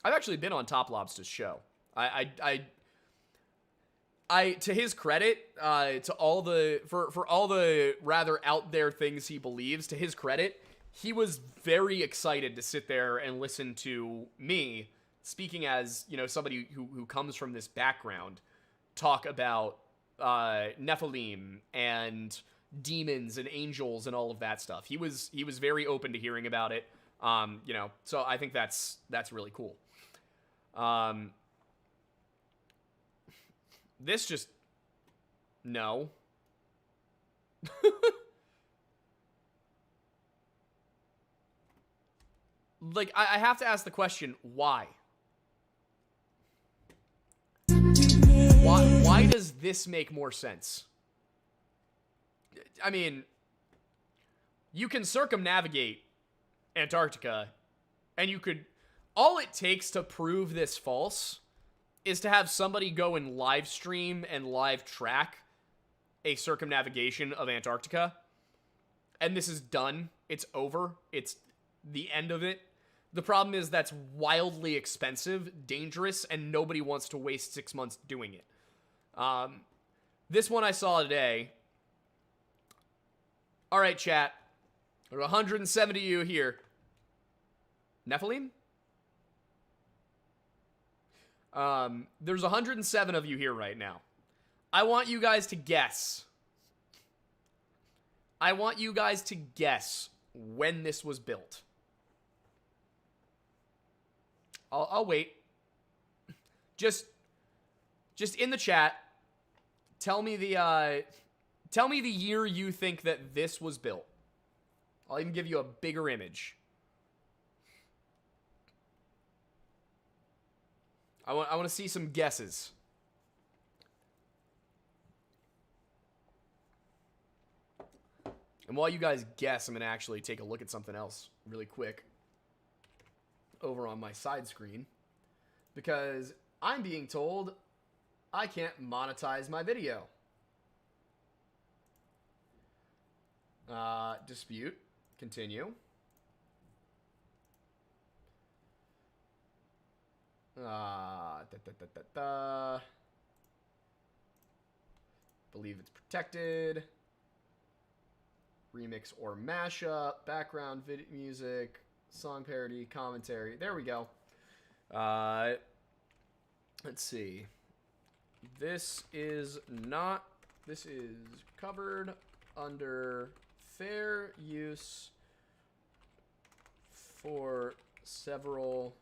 actually been on Top Lobster's show. I to his credit, to all the for all the rather out there things he believes, to his credit, he was very excited to sit there and listen to me, speaking as, somebody who comes from this background, talk about Nephilim and demons and angels and all of that stuff. He was very open to hearing about it. So I think that's really cool. This just, no. I have to ask the question, why? Why does this make more sense? I mean, you can circumnavigate Antarctica, and you could, all it takes to prove this false is to have somebody go and live stream and live track a circumnavigation of Antarctica. And this is done. It's over. It's the end of it. The problem is that's wildly expensive, dangerous, and nobody wants to waste 6 months doing it. This one I saw today. All right, chat. There are 170 of you here. Nephilim? There's 107 of you here right now. I want you guys to guess. I want you guys to guess when this was built. I'll wait. Just in the chat, tell me the year you think that this was built. I'll even give you a bigger image. I want to see some guesses. And while you guys guess, I'm going to actually take a look at something else really quick over on my side screen, because I'm being told I can't monetize my video. Dispute. Continue. Believe it's protected. Remix or mashup. Background video music. Song parody. Commentary. There we go. Let's see. This is covered under fair use for several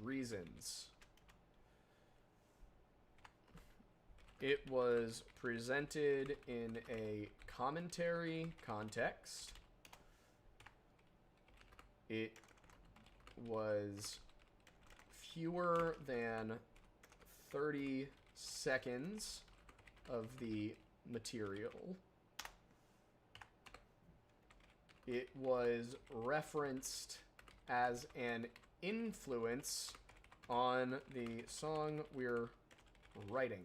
reasons. It was presented in a commentary context. It was fewer than 30 seconds of the material. It was referenced as an influence on the song we're writing.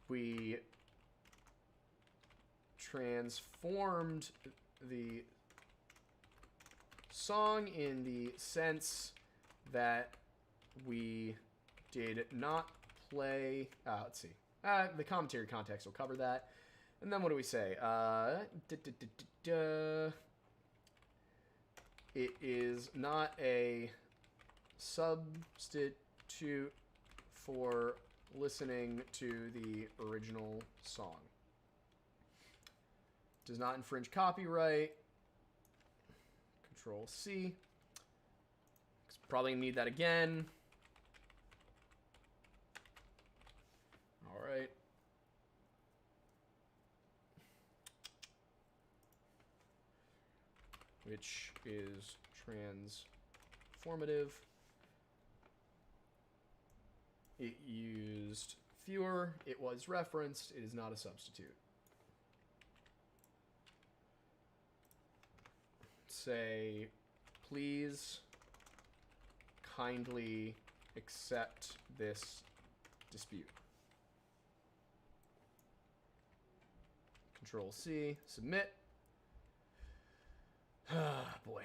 We transformed the song in the sense that we did not play... let's see. The commentary context will cover that. And then what do we say? It is not a substitute for listening to the original song. Does not infringe copyright. Control C. Probably need that again. All right. Which is transformative. It used fewer. It was referenced. It is not a substitute. Say, please kindly accept this dispute. Control C, submit. Ah, boy.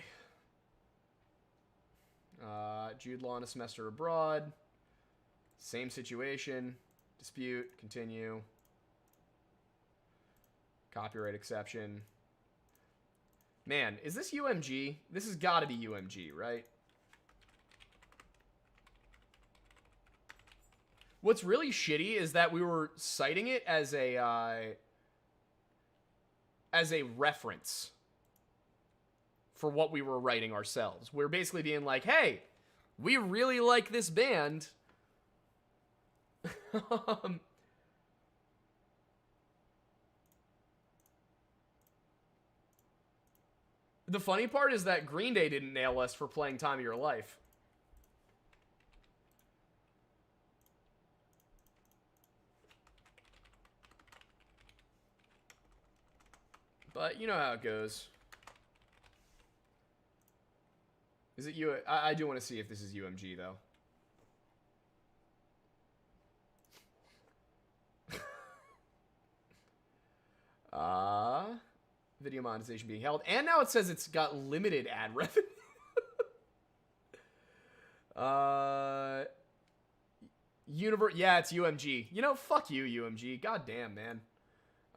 Jude Law in a semester abroad. Same situation. Dispute, continue. Copyright exception. Man, is this UMG? This has got to be UMG, right? What's really shitty is that we were citing it as a reference for what we were writing ourselves. We're basically being like, hey, we really like this band. The funny part is that Green Day didn't nail us for playing Time of Your Life. But you know how it goes. Is it you? I do want to see if this is UMG though. Video monetization being held. And now it says it's got limited ad revenue. Yeah, it's UMG. You know, fuck you, UMG. God damn, man.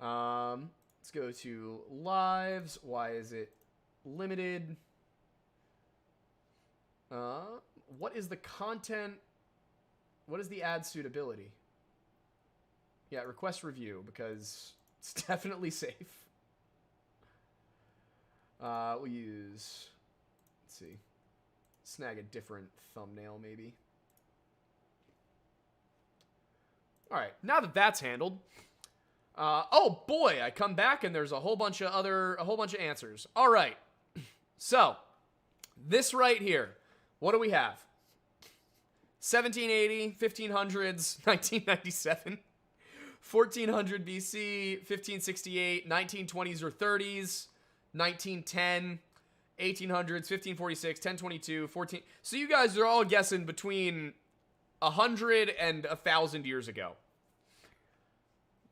Let's go to lives. Why is it limited? What is the content? What is the ad suitability? Yeah, request review, because it's definitely safe. We'll use, let's see, snag a different thumbnail maybe. All right, now that that's handled, oh boy, I come back and there's a whole bunch of answers. All right, so this right here, what do we have? 1780, 1500s, 1997, 1400 BC, 1568, 1920s or 30s, 1910, 1800s, 1546, 1022, 14. So you guys are all guessing between 100 and 1,000 years ago.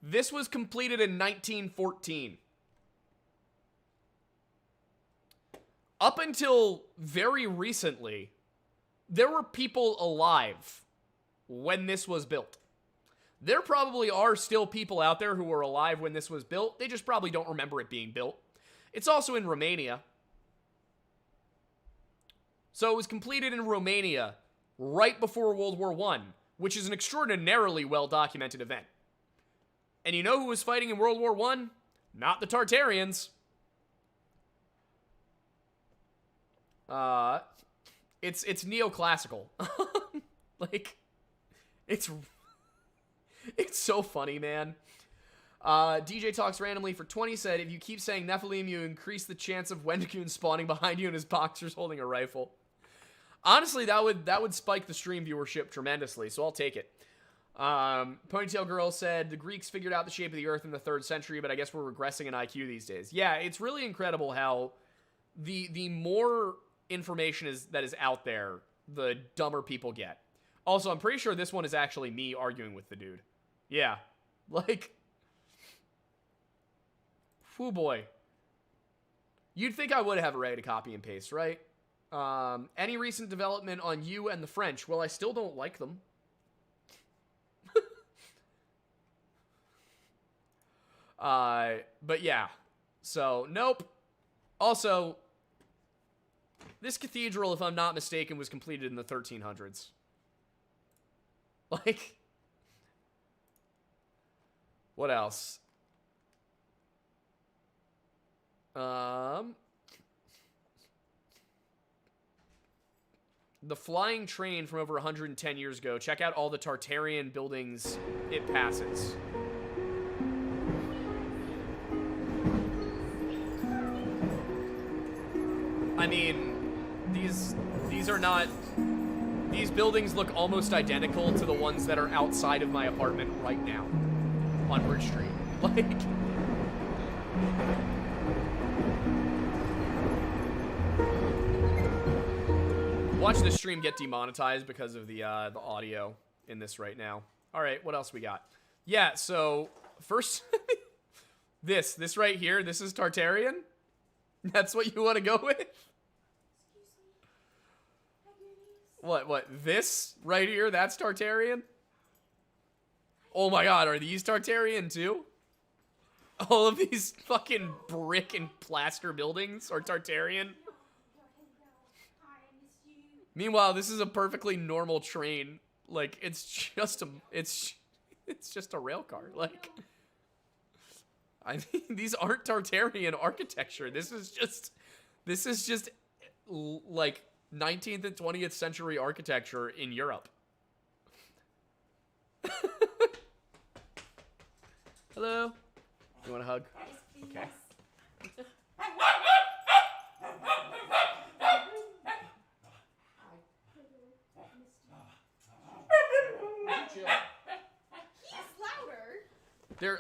This was completed in 1914. Up until very recently, there were people alive when this was built. There probably are still people out there who were alive when this was built. They just probably don't remember it being built. It's also in Romania. So it was completed in Romania right before World War I, which is an extraordinarily well-documented event. And you know who was fighting in World War I? Not the Tartarians. It's neoclassical. Like, it's so funny, man. DJ Talks Randomly for 20 said, if you keep saying Nephilim, you increase the chance of Wendigoon spawning behind you in his boxers holding a rifle. Honestly, that would spike the stream viewership tremendously, so I'll take it. Ponytail Girl said, the Greeks figured out the shape of the earth in the 3rd century, but I guess we're regressing in IQ these days. Yeah, it's really incredible how the more information that is out there, the dumber people get. Also, I'm pretty sure this one is actually me arguing with the dude. Yeah. Like, whoo boy. You'd think I would have it ready to copy and paste, right? Any recent development on you and the French? Well, I still don't like them. But yeah. So, nope. Also, this cathedral, if I'm not mistaken, was completed in the 1300s. Like, what else? The flying train from over 110 years ago. Check out all the Tartarian buildings it passes. I mean, these are not... These buildings look almost identical to the ones that are outside of my apartment right now on Bridge Street. Like... Watch this stream get demonetized because of the audio in this right now. All right, what else we got? Yeah, so first, this right here, this is Tartarian. That's what you want to go with? What? This right here, that's Tartarian? Oh my god, are these Tartarian too? All of these fucking brick and plaster buildings are Tartarian? Meanwhile, this is a perfectly normal train. Like, it's just a rail car. Like, I mean, these aren't Tartarian architecture. This is just like 19th and 20th century architecture in Europe. Hello. You want a hug? Okay.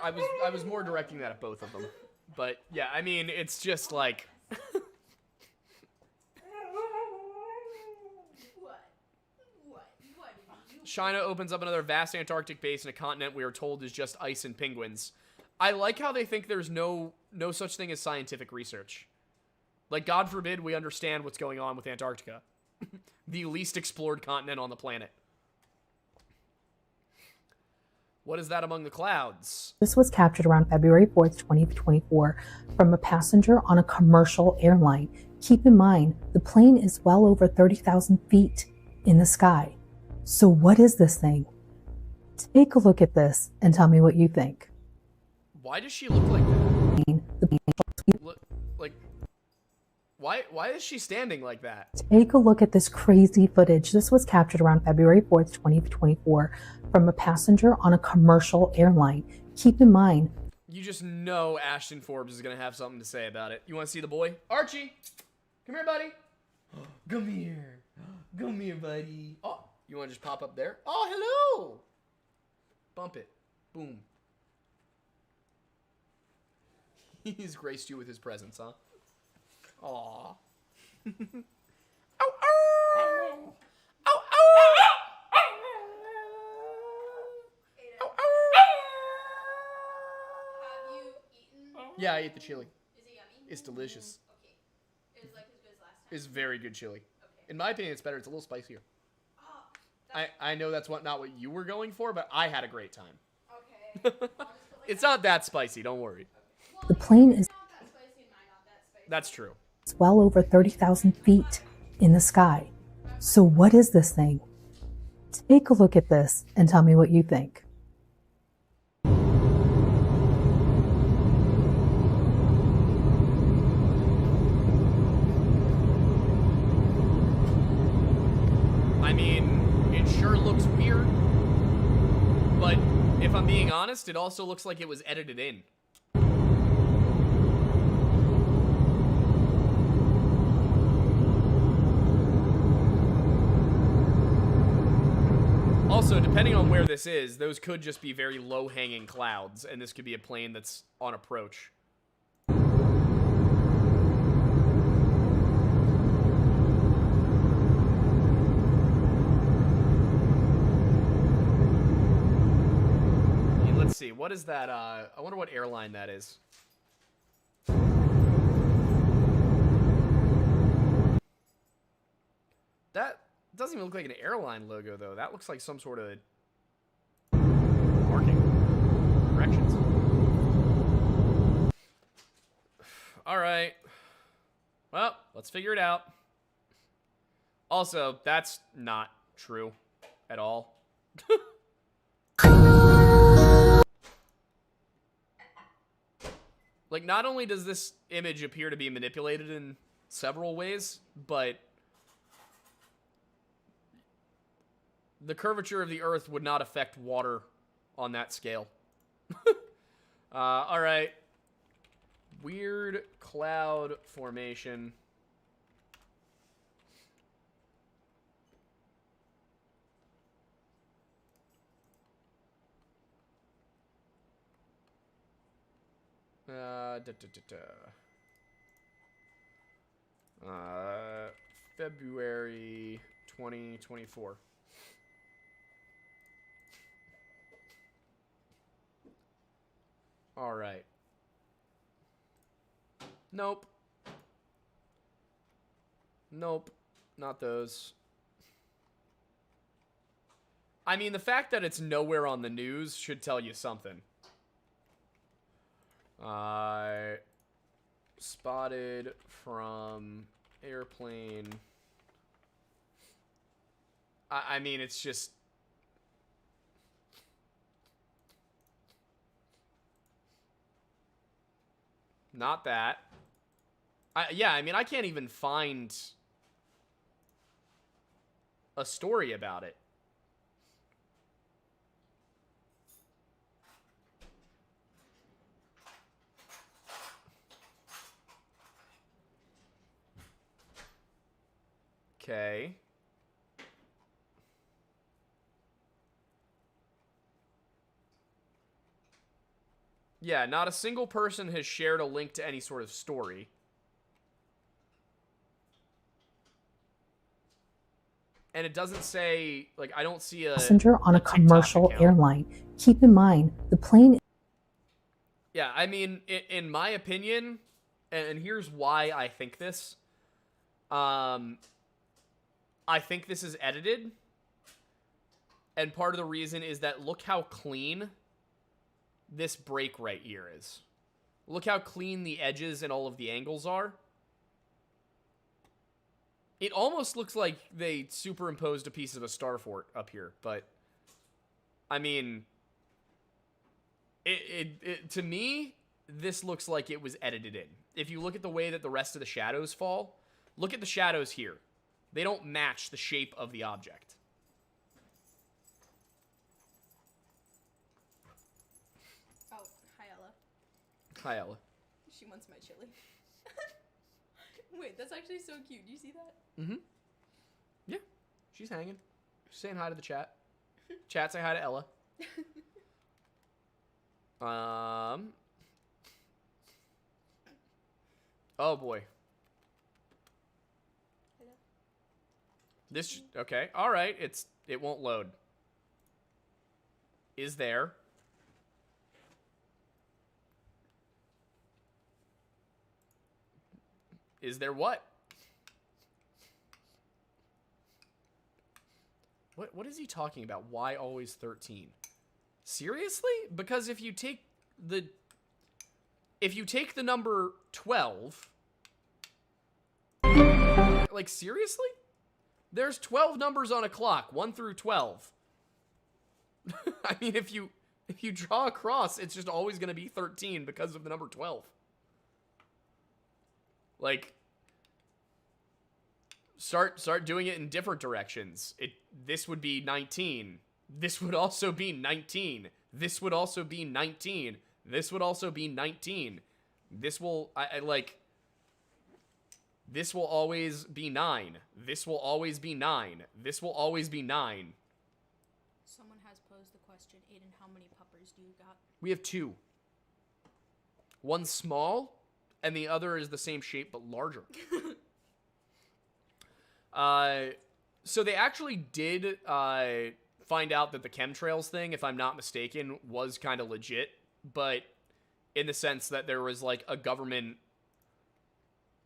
I was more directing that at both of them. But yeah, I mean, it's just like China opens up another vast Antarctic base in a continent we are told is just ice and penguins. I like how they think there's no such thing as scientific research. Like, God forbid we understand what's going on with Antarctica. The least explored continent on the planet. What is that among the clouds? This was captured around February 4th, 2024, from a passenger on a commercial airline. Keep in mind, the plane is well over 30,000 feet in the sky. So what is this thing? Take a look at this and tell me what you think. Why does she look like that? Like, why is she standing like that? Take a look at this crazy footage. This was captured around February 4th, 2024, from a passenger on a commercial airline. Keep in mind, You just know Ashton Forbes is going to have something to say about it. You want to see the boy? Archie! Come here, buddy. Come here. Come here, buddy. Oh, you want to just pop up there? Oh, hello! Bump it. Boom. He's graced you with his presence, huh? Aw. Ow, ow! Ow, ow! Ow, ow! Have you eaten? Yeah, I ate the chili. Is it yummy? It's delicious. Okay. It was like as good as last time. It's very good chili. Okay. In my opinion, it's better. It's a little spicier. Oh, I know that's not what you were going for, but I had a great time. okay. I'll just put like It's not that spicy, don't worry. the plane is not that spicy and mine not that spicy. That's true. well over 30,000 feet in the sky. So what is this thing? Take a look at this and tell me what you think. I mean, it sure looks weird, but if I'm being honest, it also looks like it was edited in. Also, depending on where this is, those could just be very low-hanging clouds, and this could be a plane that's on approach. Let's see, what is that? I wonder what airline that is. That doesn't even look like an airline logo, though. That looks like some sort of marking. Directions. Alright. Well, let's figure it out. Also, that's not true at all. Like, not only does this image appear to be manipulated in several ways, but the curvature of the Earth would not affect water on that scale. All right. Weird cloud formation. February 2024. All right. Nope. Nope. Not those. I mean, the fact that it's nowhere on the news should tell you something. Spotted from airplane. I mean, it's just... Not that. Yeah, I mean, I can't even find a story about it. Okay. Yeah, not a single person has shared a link to any sort of story. And it doesn't say, like, I don't see a Passenger on a TikTok commercial account. airline. Keep in mind, the plane Yeah, I mean, in my opinion, and here's why I think this. I think this is edited. And part of the reason is that look how clean this break right here is. Look how clean the edges and all of the angles are. It almost looks like they superimposed a piece of a star fort up here, but I mean, to me, this looks like it was edited in. If you look at the way that the rest of the shadows fall, look at the shadows here. They don't match the shape of the object. Oh, hi Ella. Hi, Ella. She wants my chili. Wait, that's actually so cute. Do you see that? Mm-hmm. Yeah, she's hanging. She's saying hi to the chat. Chat, say hi to Ella. Oh boy. Hello? This okay. All right. It won't load. Is there? Is there what? What is he talking about? Why always 13? Seriously? Because if you take the number 12, like seriously? There's 12 numbers on a clock, 1 through 12. I mean, if you draw a cross, it's just always going to be 13 because of the number 12. Like, start doing it in different directions. This would be 19. This would also be 19. This would also be 19. This would also be 19. This will this will always be 9. This will always be 9. This will always be 9. Someone has posed the question, Aiden, how many puppers do you got? We have 2. One small, and the other is the same shape but larger. So they actually did find out that the chemtrails thing, if I'm not mistaken, was kind of legit, but in the sense that there was like a government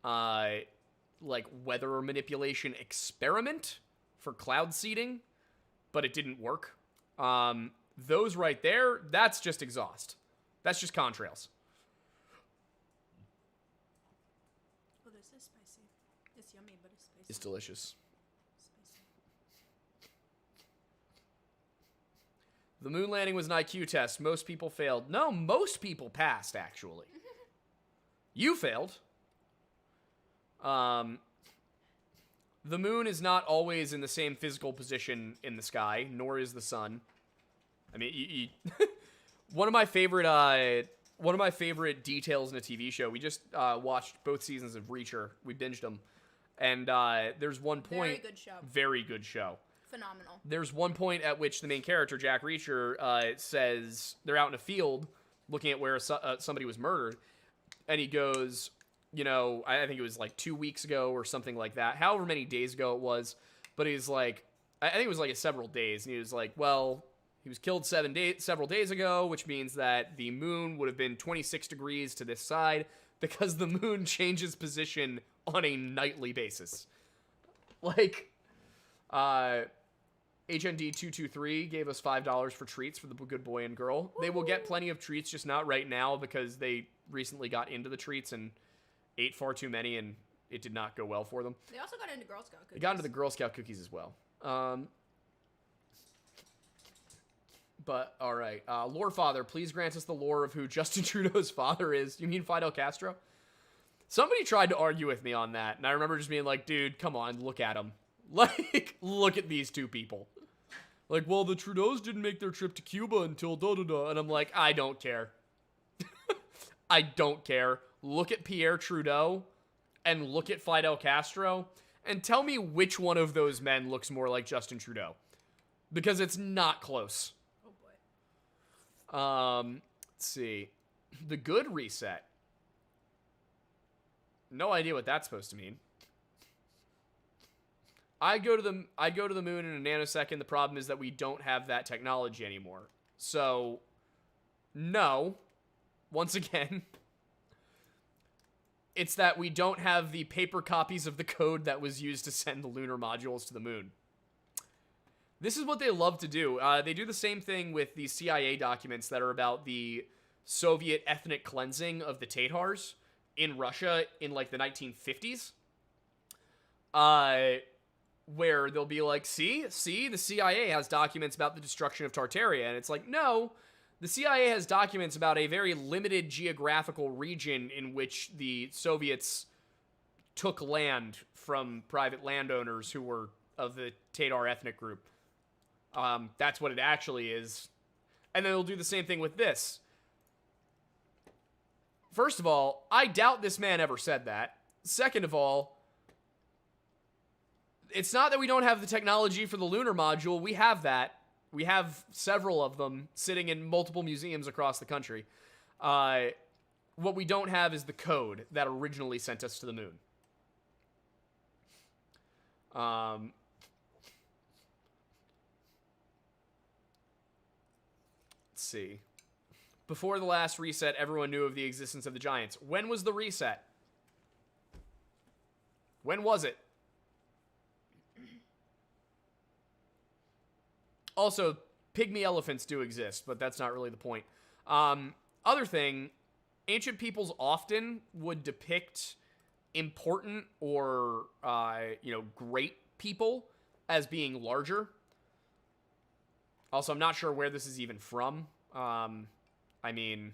like weather manipulation experiment for cloud seeding, but it didn't work. Those right there, that's just exhaust. That's just contrails. Oh, this is spicy. It's yummy, but it's spicy. It's delicious. Spicy. The moon landing was an IQ test. Most people failed. No, most people passed, actually. You failed. The moon is not always in the same physical position in the sky, nor is the sun. I mean, one of my favorite details in a TV show. We just watched both seasons of Reacher. We binged them, and there's one point. Very good show. Very good show. Phenomenal. There's one point at which the main character, Jack Reacher, says they're out in a field looking at where somebody was murdered, and he goes, you know, I think it was like 2 weeks ago or something like that, however many days ago it was, but he's like, I think it was like several days, and he was like, well, he was killed several days ago, which means that the moon would have been 26 degrees to this side because the moon changes position on a nightly basis. Like, HND223 gave us $5 for treats for the good boy and girl. They will get plenty of treats, just not right now because they recently got into the treats and ate far too many and it did not go well for them. They also got into Girl Scout cookies. They got into the Girl Scout cookies as well. But, all right. Lore Father, please grant us the lore of who Justin Trudeau's father is. You mean Fidel Castro? Somebody tried to argue with me on that, and I remember just being like, dude, come on, look at them. Like, look at these two people. Like, well, the Trudeaus didn't make their trip to Cuba until da-da-da. And I'm like, I don't care. I don't care. Look at Pierre Trudeau and look at Fidel Castro and tell me which one of those men looks more like Justin Trudeau. Because it's not close. Oh, boy. Let's see. The good reset. No idea what that's supposed to mean. I go to the moon in a nanosecond. The problem is that we don't have that technology anymore. So, no. once again. It's that we don't have the paper copies of the code that was used to send the lunar modules to the moon. This is what they love to do. They do the same thing with the CIA documents that are about the Soviet ethnic cleansing of the Tatars in Russia in, like, the 1950s. Where they'll be like, see, the CIA has documents about the destruction of Tartaria. And it's like, no, the CIA has documents about a very limited geographical region in which the Soviets took land from private landowners who were of the Tatar ethnic group. That's what it actually is. And then they'll do the same thing with this. First of all, I doubt this man ever said that. Second of all, it's not that we don't have the technology for the lunar module. We have that. We have several of them sitting in multiple museums across the country. What we don't have is the code that originally sent us to the moon. Let's see. Before the last reset, everyone knew of the existence of the giants. When was the reset? When was it? Also, pygmy elephants do exist, but that's not really the point. Other thing, ancient peoples often would depict important or, great people as being larger. Also, I'm not sure where this is even from. I mean...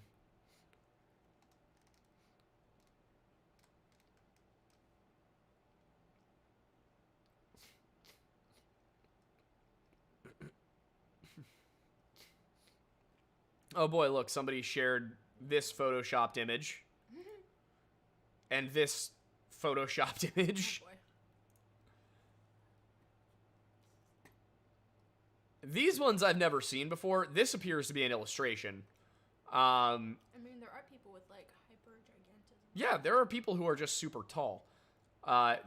Oh boy, look, somebody shared this photoshopped image. And this photoshopped image. Oh boy. These ones I've never seen before. This appears to be an illustration. I mean, there are people with, like, hyper-gigantism. Yeah, there are people who are just super tall.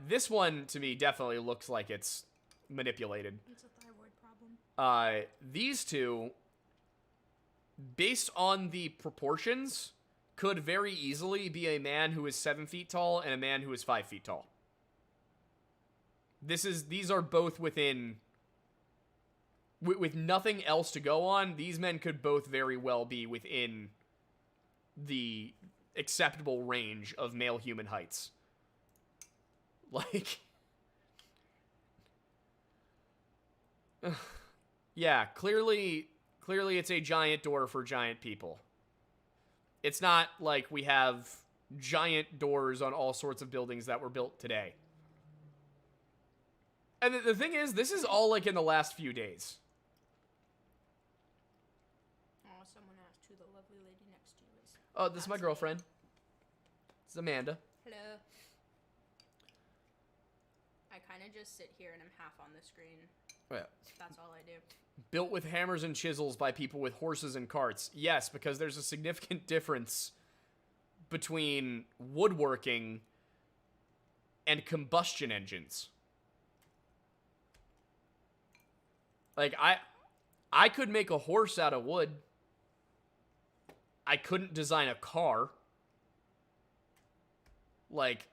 This one, to me, definitely looks like it's manipulated. It's a thyroid problem. These two, based on the proportions, could very easily be a man who is 7 feet tall and a man who is 5 feet tall. These are both within... With nothing else to go on, these men could both very well be within the acceptable range of male human heights. Like... yeah, clearly it's a giant door for giant people. It's not like we have giant doors on all sorts of buildings that were built today. And the thing is, this is all like in the last few days. Oh, someone asked who the lovely lady next to you is. Oh, this is my girlfriend. This is Amanda. Hello. I kind of just sit here and I'm half on the screen. Oh, yeah. That's all I do. Built with hammers and chisels by people with horses and carts. Yes, because there's a significant difference between woodworking and combustion engines. Like, I could make a horse out of wood. I couldn't design a car. Like...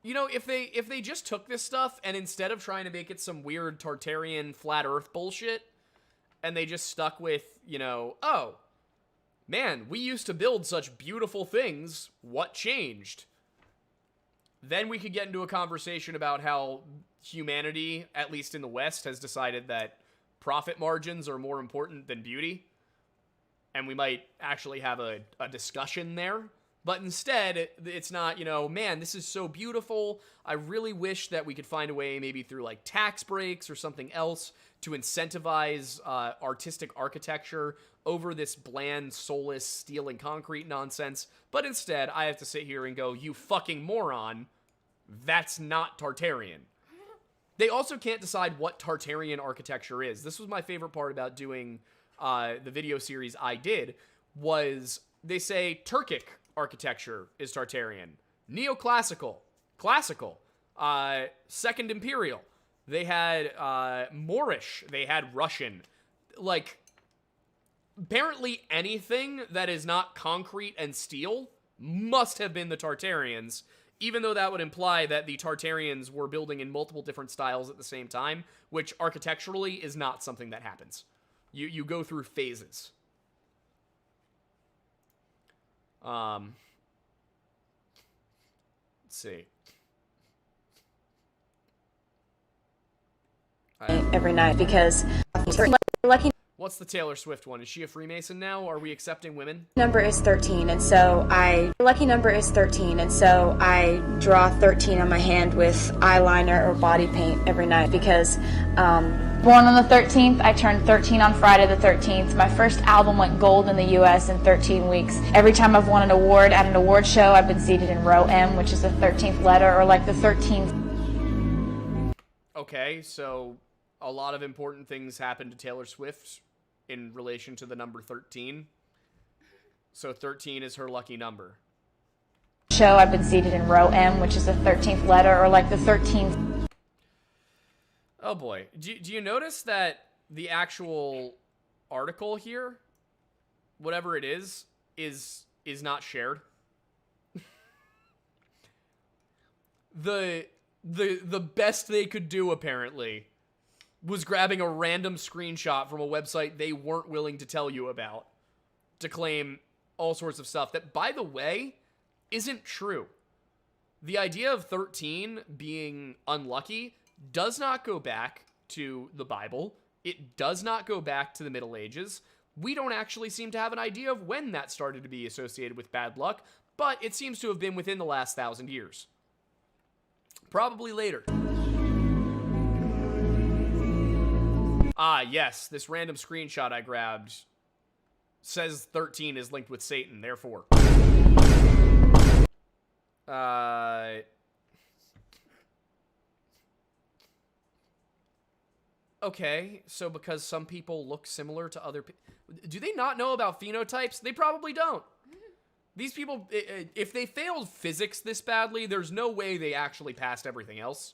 You know, if they just took this stuff and instead of trying to make it some weird Tartarian flat earth bullshit, and they just stuck with, you know, oh, man, we used to build such beautiful things, what changed? Then we could get into a conversation about how humanity, at least in the West, has decided that profit margins are more important than beauty. And we might actually have a discussion there. But instead, it's not, you know, man, this is so beautiful. I really wish that we could find a way, maybe through like tax breaks or something else, to incentivize artistic architecture over this bland, soulless steel and concrete nonsense. But instead, I have to sit here and go, you fucking moron, that's not Tartarian. They also can't decide what Tartarian architecture is. This was my favorite part about doing the video series I did, was they say Turkic architecture is Tartarian, neoclassical, classical, Second Imperial. They had Moorish, they had Russian, like, apparently anything that is not concrete and steel must have been the Tartarians, even though that would imply that the Tartarians were building in multiple different styles at the same time, which architecturally is not something that happens. You go through phases. Let's see. Every night because lucky What's the Taylor Swift one? Is she a Freemason now? Are we accepting women? number is 13, and so lucky number is 13, and so I draw 13 on my hand with eyeliner or body paint every night because Born on the 13th, I turned 13 on Friday the 13th. My first album went gold in the US in 13 weeks. Every time I've won an award at an award show, I've been seated in row M, which is the 13th letter, or like the 13th. Okay, so a lot of important things happened to Taylor Swift in relation to the number 13. So 13 is her lucky number. Show, I've been seated in row M, which is the 13th letter, or like the 13th. Oh boy. Do you notice that the actual article here, whatever it is not shared? The best they could do, apparently, was grabbing a random screenshot from a website they weren't willing to tell you about to claim all sorts of stuff that, by the way, isn't true. The idea of 13 being unlucky does not go back to the Bible. It does not go back to the Middle Ages. We don't actually seem to have an idea of when that started to be associated with bad luck, but it seems to have been within the last 1,000 years. Probably later. Ah, yes, this random screenshot I grabbed says 13 is linked with Satan, therefore. Okay, so because some people look similar to other people... Do they not know about phenotypes? They probably don't. These people, if they failed physics this badly, there's no way they actually passed everything else.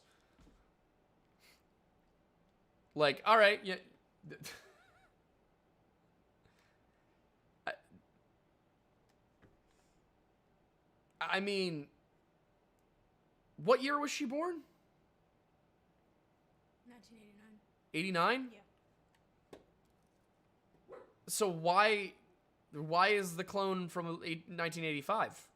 Like, all right, yeah. I mean, what year was she born? 1989. 89? Yeah. So why is the clone from 1985?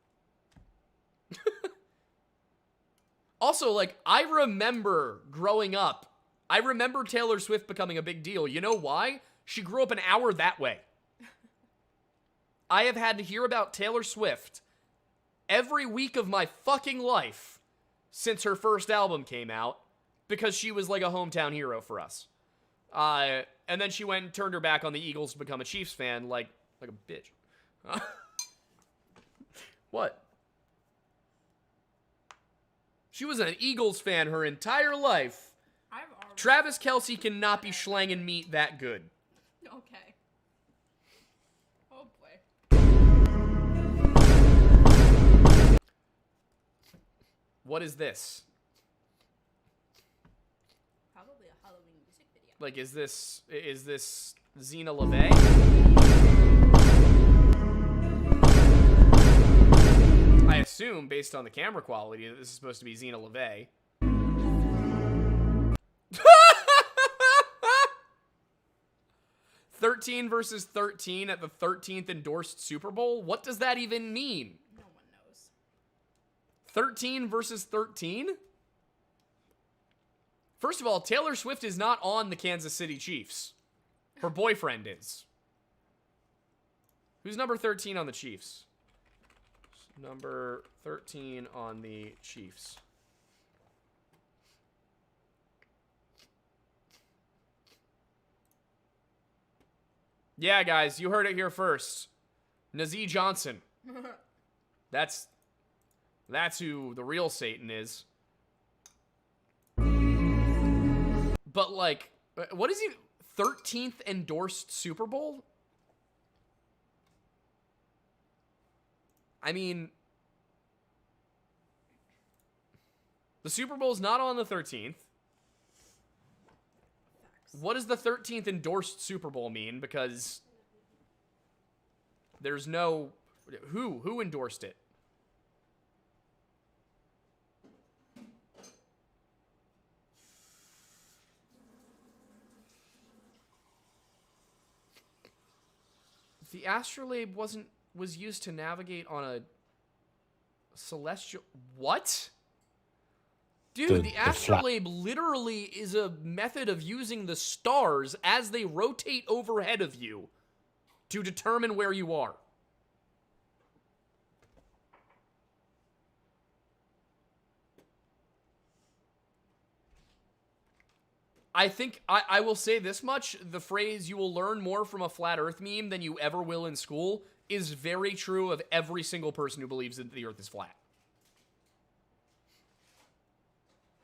Also, like, I remember growing up. I remember Taylor Swift becoming a big deal. You know why? She grew up an hour that way. I have had to hear about Taylor Swift every week of my fucking life since her first album came out because she was like a hometown hero for us. And then she went and turned her back on the Eagles to become a Chiefs fan like a bitch. What? She was an Eagles fan her entire life. Travis Kelce cannot be slanging meat that good. Okay. Oh boy. What is this? Probably a Halloween music video. Like, is this Zena LeVay? I assume, based on the camera quality, that this is supposed to be Zena LeVay. 13 versus 13 at the 13th endorsed Super Bowl? What does that even mean? No one knows. 13 versus 13? First of all, Taylor Swift is not on the Kansas City Chiefs. Her boyfriend is. Who's number 13 on the Chiefs? Number 13 on the Chiefs. Yeah, guys, you heard it here first. Nazeeh Johnson. That's who the real Satan is. But, like, what is he? 13th endorsed Super Bowl? I mean, the Super Bowl's not on the 13th. What does the 13th endorsed Super Bowl mean? Because there's no... Who endorsed it? The astrolabe was used to navigate on a celestial... What? Dude, the astrolabe literally is a method of using the stars as they rotate overhead of you to determine where you are. I think I will say this much. The phrase, "you will learn more from a flat earth meme than you ever will in school," is very true of every single person who believes that the earth is flat.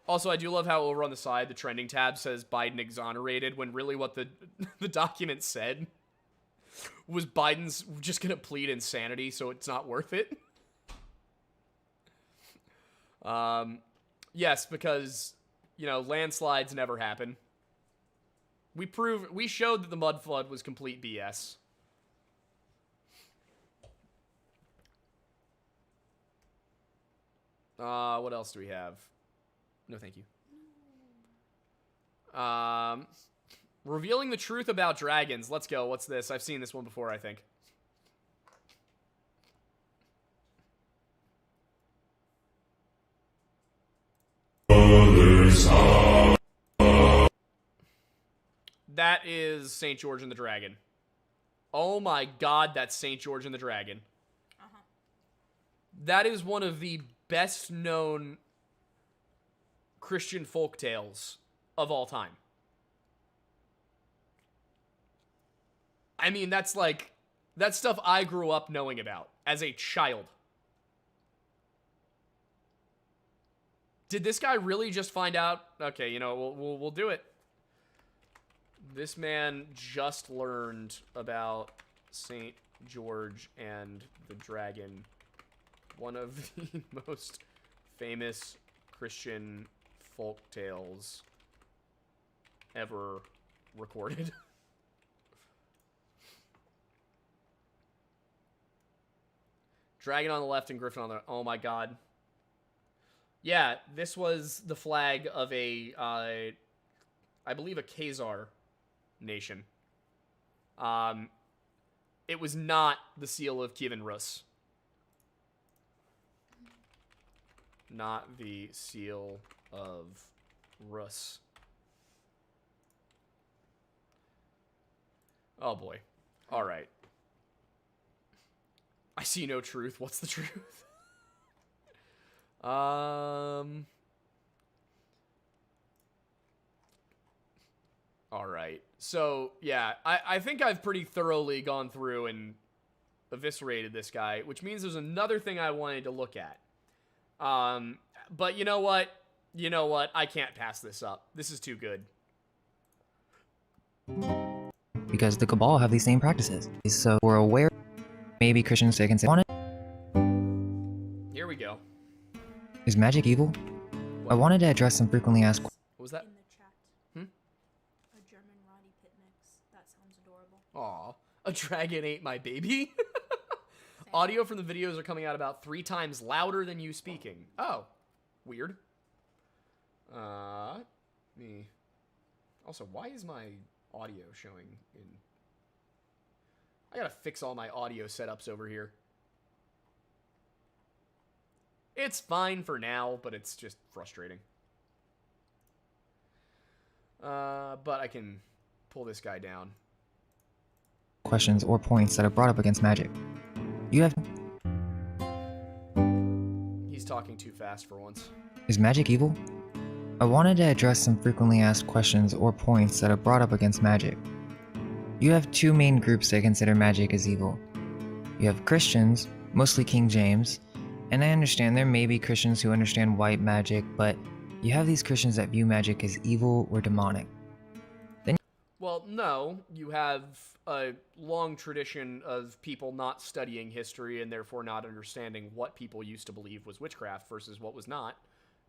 Also, I do love how over on the side, the trending tab says Biden exonerated, when really what the document said was Biden's just going to plead insanity, so it's not worth it. Yes, because... landslides never happen. We showed that the mud flood was complete BS. What else do we have? No, thank you. Revealing the truth about dragons. Let's go. What's this? I've seen this one before, I think. That is St. George and the Dragon. Oh my god, that's St. George and the Dragon. Uh-huh. That is one of the best known Christian folk tales of all time. I mean, that's stuff I grew up knowing about as a child. Did this guy really just find out? Okay, we'll do it. This man just learned about St. George and the Dragon, one of the most famous Christian folk tales ever recorded. Dragon on the left and Griffin on the... Oh my god. Yeah, this was the flag of I believe a Khazar nation. It was not the seal of Kievan Rus. Not the seal of Rus. Oh boy. All right. I see no truth. What's the truth? Alright, so, yeah, I think I've pretty thoroughly gone through and eviscerated this guy, which means there's another thing I wanted to look at. But you know what? I can't pass this up. This is too good. Because the Cabal have these same practices, so we're aware maybe Christians they can say on it. Here we go. Is magic evil? What? I wanted to address some frequently asked What was that? In the chat. A German Roddy Pit mix. That sounds adorable. Aw, a dragon ate my baby? Audio from the videos are coming out about 3 times louder than you speaking. Oh, weird. Me. Also, why is my audio showing in... I gotta fix all my audio setups over here. It's fine for now, but it's just frustrating. But I can pull this guy down. questions or points that are brought up against magic. You have... He's talking too fast for once. Is magic evil? I wanted to address some frequently asked questions or points that are brought up against magic. You have 2 main groups that consider magic as evil. You have Christians, mostly King James, and I understand there may be Christians who understand white magic, but you have these Christians that view magic as evil or demonic. Well, no, you have a long tradition of people not studying history and therefore not understanding what people used to believe was witchcraft versus what was not,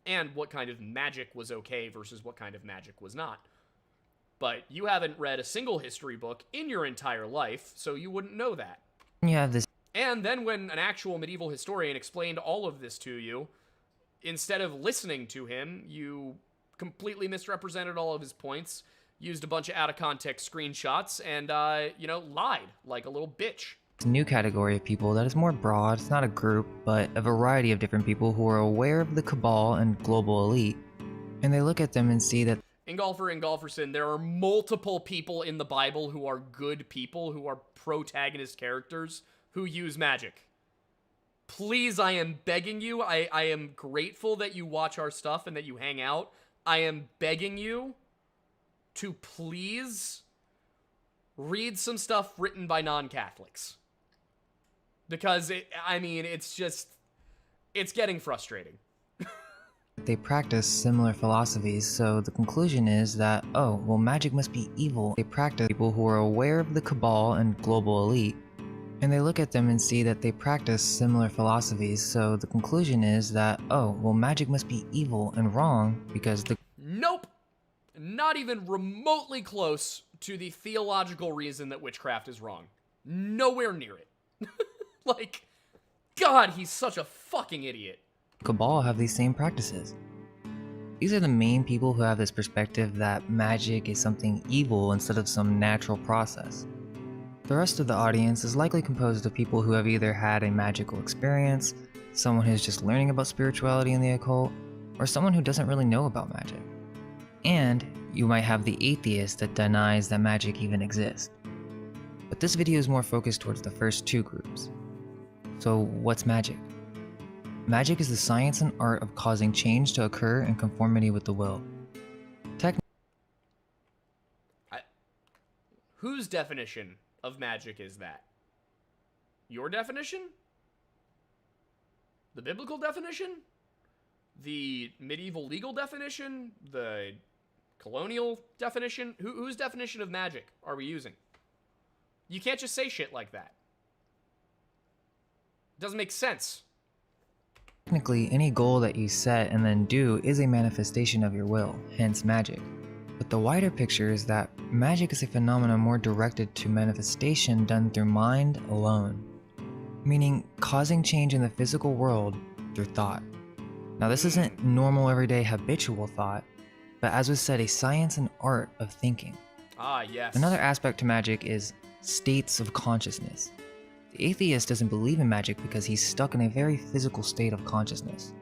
and what kind of magic was okay versus what kind of magic was not. But you haven't read a single history book in your entire life, so you wouldn't know that. You have this. And then when an actual medieval historian explained all of this to you, instead of listening to him, you completely misrepresented all of his points, used a bunch of out-of-context screenshots, and, lied like a little bitch. New category of people that is more broad. It's not a group, but a variety of different people who are aware of the cabal and global elite, and they look at them and see that Ingolfer and Golferson, there are multiple people in the Bible who are good people, who are protagonist characters, who use magic. Please, I am begging you, I am grateful that you watch our stuff and that you hang out. I am begging you to please read some stuff written by non-Catholics. Because, it's getting frustrating. they practice similar philosophies, so the conclusion is that, oh, well, magic must be evil. They practice people who are aware of the cabal and global elite, and they look at them and see that they practice similar philosophies, so the conclusion is that, oh, well, magic must be evil and wrong because the— Nope! Not even remotely close to the theological reason that witchcraft is wrong. Nowhere near it. God, he's such a fucking idiot. cabal have these same practices. These are the main people who have this perspective that magic is something evil instead of some natural process. The rest of the audience is likely composed of people who have either had a magical experience, someone who's just learning about spirituality and the occult, or someone who doesn't really know about magic. And you might have the atheist that denies that magic even exists. But this video is more focused towards the first two groups. So what's magic? Magic is the science and art of causing change to occur in conformity with the will. Whose definition of magic is that? Your definition? The biblical definition? The medieval legal definition? The colonial definition? Whose definition of magic are we using? You can't just say shit like that. It doesn't make sense. Technically, any goal that you set and then do is a manifestation of your will, hence magic. But the wider picture is that magic is a phenomenon more directed to manifestation done through mind alone, meaning causing change in the physical world through thought. Now this isn't normal everyday habitual thought, but as was said, a science and art of thinking. Ah, yes. Another aspect to magic is states of consciousness. The atheist doesn't believe in magic because he's stuck in a very physical state of consciousness.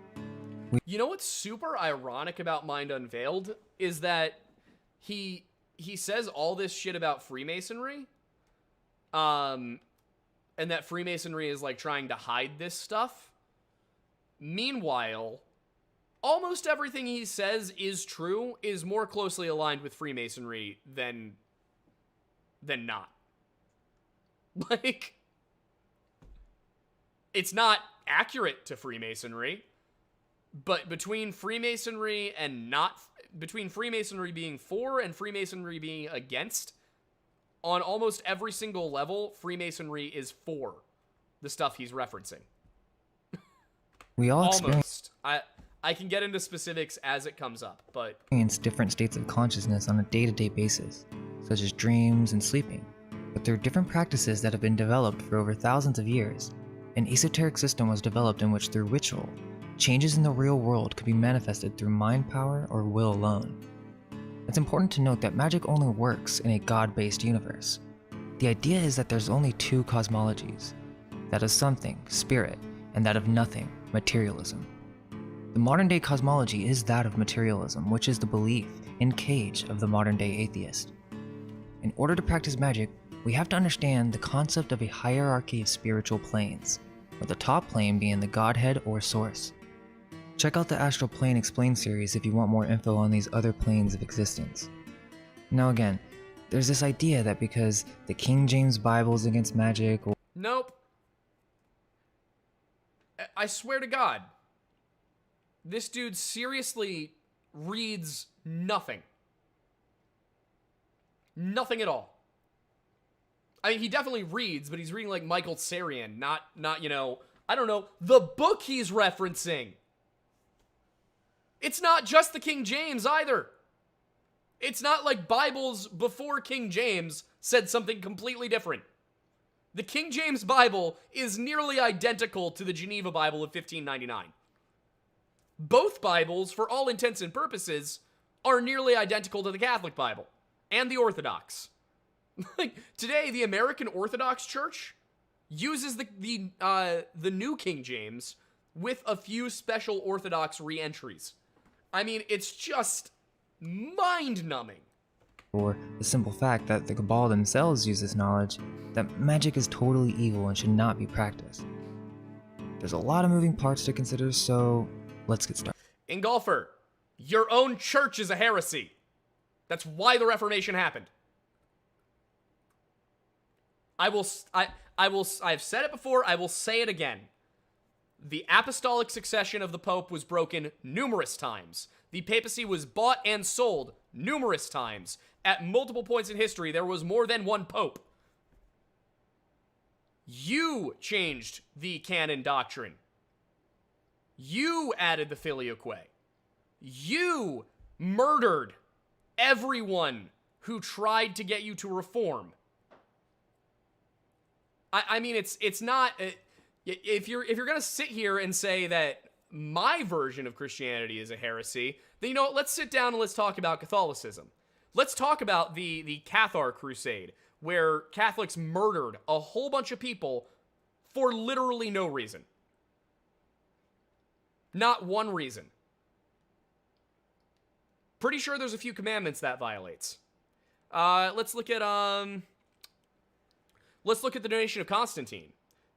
You know what's super ironic about Mind Unveiled is that he says all this shit about Freemasonry, and that Freemasonry is like trying to hide this stuff. Meanwhile, almost everything he says is true, is more closely aligned with Freemasonry than not. Like, it's not accurate to Freemasonry, but between Freemasonry and between Freemasonry being for and Freemasonry being against, on almost every single level, Freemasonry is for the stuff he's referencing. We all almost. I can get into specifics as it comes up, but experience different states of consciousness on a day-to-day basis, such as dreams and sleeping. But there are different practices that have been developed for over thousands of years. An esoteric system was developed in which, through ritual, changes in the real world could be manifested through mind power or will alone. It's important to note that magic only works in a God-based universe. The idea is that there's only two cosmologies, that of something, spirit, and that of nothing, materialism. The modern-day cosmology is that of materialism, which is the belief in cage of the modern-day atheist. In order to practice magic, we have to understand the concept of a hierarchy of spiritual planes, with the top plane being the Godhead or Source. Check out the Astral Plane Explained series if you want more info on these other planes of existence. Now again, there's this idea that because the King James Bible is against magic or— Nope. I swear to God, this dude seriously reads nothing. Nothing at all. I mean, he definitely reads, but he's reading like Michael Sarian, not, I don't know, the book he's referencing. It's not just the King James either. It's not like Bibles before King James said something completely different. The King James Bible is nearly identical to the Geneva Bible of 1599. Both Bibles, for all intents and purposes, are nearly identical to the Catholic Bible and the Orthodox. Like today, the American Orthodox Church uses the new King James with a few special Orthodox re-entries. I mean, it's just mind-numbing. Or the simple fact that the Cabal themselves use this knowledge that magic is totally evil and should not be practiced. There's a lot of moving parts to consider, so let's get started. Ingolfer, your own church is a heresy. That's why the Reformation happened. I've said it before, I will say it again. The apostolic succession of the Pope was broken numerous times. The papacy was bought and sold numerous times. At multiple points in history, there was more than one Pope. You changed the canon doctrine. You added the filioque. You murdered everyone who tried to get you to reform. I mean, it's not... If you're gonna sit here and say that my version of Christianity is a heresy, then you know what? Let's sit down and let's talk about Catholicism. Let's talk about the Cathar Crusade, where Catholics murdered a whole bunch of people for literally no reason. Not one reason. Pretty sure there's a few commandments that violates. Let's look at the donation of Constantine.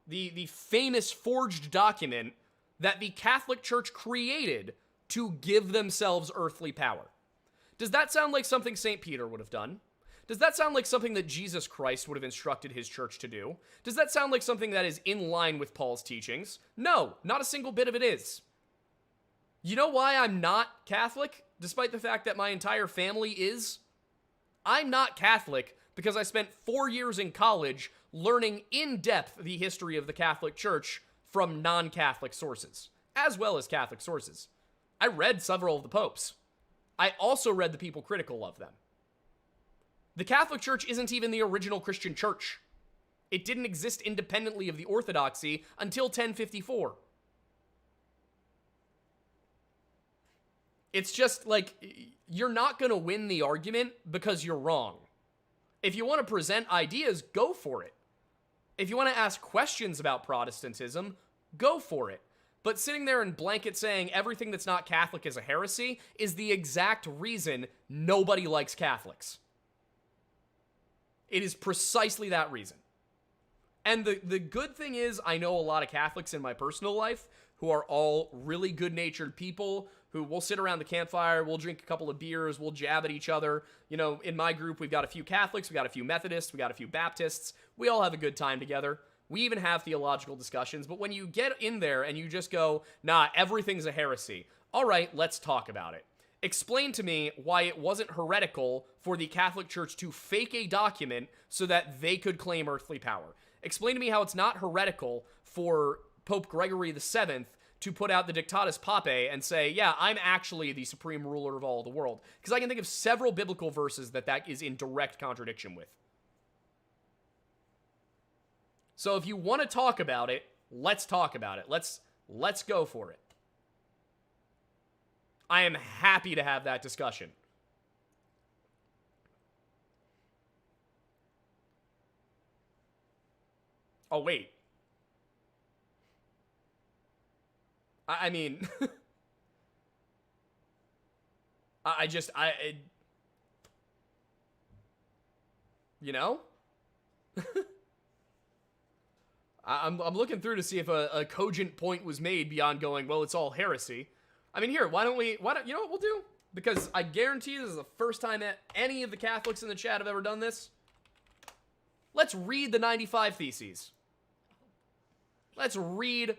The famous forged document that the Catholic Church created to give themselves earthly power. Does that sound like something St. Peter would have done? Does that sound like something that Jesus Christ would have instructed his church to do? Does that sound like something that is in line with Paul's teachings? No, not a single bit of it is. You know why I'm not Catholic, despite the fact that my entire family is? I'm not Catholic because I spent 4 years in college learning in depth the history of the Catholic Church from non-Catholic sources, as well as Catholic sources. I read several of the popes. I also read the people critical of them. The Catholic Church isn't even the original Christian church. It didn't exist independently of the Orthodoxy until 1054. It's just like, you're not going to win the argument because you're wrong. If you want to present ideas, go for it. If you want to ask questions about Protestantism, go for it. But sitting there and blanket saying everything that's not Catholic is a heresy is the exact reason nobody likes Catholics. It is precisely that reason. And the good thing is, I know a lot of Catholics in my personal life who are all really good-natured people who will sit around the campfire, we'll drink a couple of beers, we'll jab at each other. You know, in my group, we've got a few Catholics, we got a few Methodists, we got a few Baptists. We all have a good time together. We even have theological discussions, but when you get in there and you just go, nah, everything's a heresy. All right, let's talk about it. Explain to me why it wasn't heretical for the Catholic Church to fake a document so that they could claim earthly power. Explain to me how it's not heretical for Pope Gregory VII to put out the Dictatus Papae and say, yeah, I'm actually the supreme ruler of all the world. Because I can think of several biblical verses that is in direct contradiction with. So if you want to talk about it, let's talk about it. Let's go for it. I am happy to have that discussion. Oh, wait. I mean, you know? I'm looking through to see if a cogent point was made beyond going, well, it's all heresy. I mean, here, you know what we'll do? Because I guarantee this is the first time that any of the Catholics in the chat have ever done this. Let's read the 95 Theses. Let's read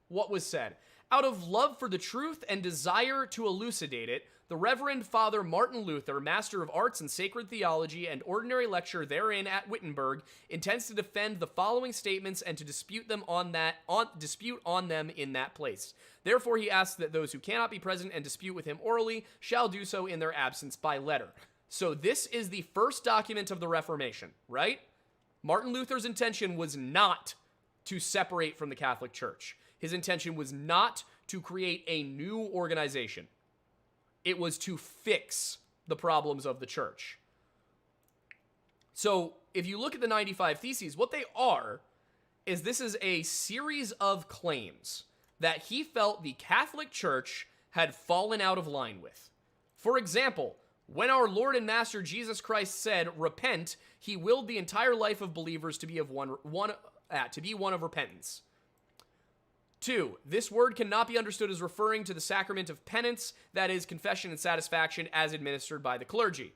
what was said. Out of love for the truth and desire to elucidate it, The Reverend Father Martin Luther, Master of Arts and Sacred Theology and ordinary lecturer therein at Wittenberg, intends to defend the following statements and to dispute on them in that place. Therefore, he asks that those who cannot be present and dispute with him orally shall do so in their absence by letter. So this is the first document of the Reformation, right? Martin Luther's intention was not to separate from the Catholic Church. His intention was not to create a new organization. It was to fix the problems of the church. So if you look at the 95 Theses, what they are is this is a series of claims that he felt the Catholic Church had fallen out of line with. For example, when our Lord and Master Jesus Christ said, "Repent," he willed the entire life of believers to be one of repentance. 2, this word cannot be understood as referring to the sacrament of penance, that is, confession and satisfaction as administered by the clergy.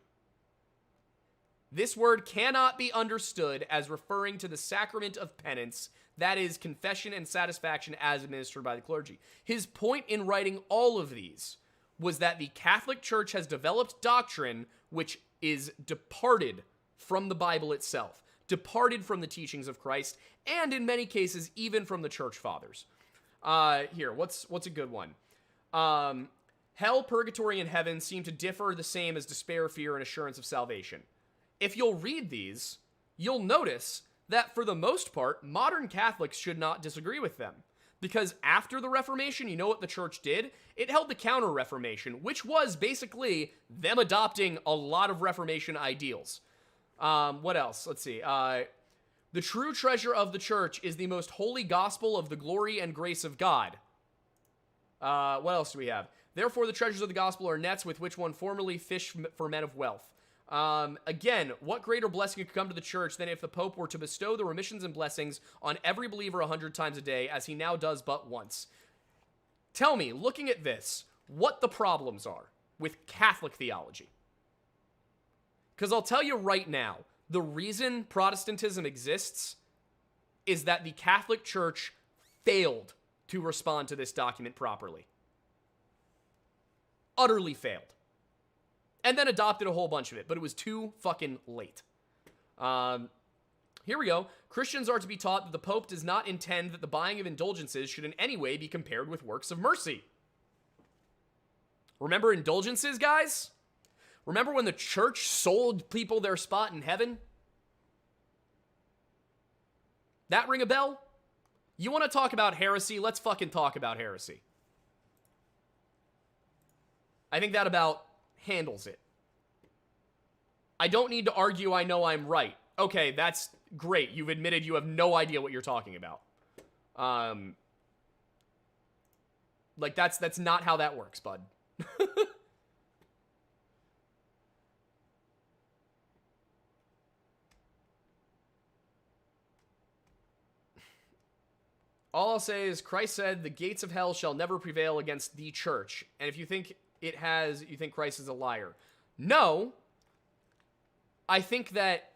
This word cannot be understood as referring to the sacrament of penance, that is, confession and satisfaction as administered by the clergy. His point in writing all of these was that the Catholic Church has developed doctrine which is departed from the Bible itself, departed from the teachings of Christ, and in many cases, even from the Church Fathers. Here, what's a good one? Hell, purgatory, and heaven seem to differ the same as despair, fear, and assurance of salvation. If you'll read these, you'll notice that for the most part, modern Catholics should not disagree with them. Because after the Reformation, you know what the church did? It held the Counter-Reformation, which was basically them adopting a lot of Reformation ideals. What else? Let's see. The true treasure of the church is the most holy gospel of the glory and grace of God. What else do we have? Therefore, the treasures of the gospel are nets with which one formerly fished for men of wealth. Again, what greater blessing could come to the church than if the Pope were to bestow the remissions and blessings on every believer 100 times a day, as he now does but once? Tell me, looking at this, what the problems are with Catholic theology. Because I'll tell you right now, the reason Protestantism exists is that the Catholic Church failed to respond to this document properly. Utterly failed. And then adopted a whole bunch of it, but it was too fucking late. Here we go. Christians are to be taught that the Pope does not intend that the buying of indulgences should in any way be compared with works of mercy. Remember indulgences, guys? Remember when the church sold people their spot in heaven? That ring a bell? You want to talk about heresy? Let's fucking talk about heresy. I think that about handles it. I don't need to argue I know I'm right. Okay, that's great. You've admitted you have no idea what you're talking about. Like, that's not how that works, bud. All I'll say is Christ said, the gates of hell shall never prevail against the church. And if you think it has, you think Christ is a liar. No. I think that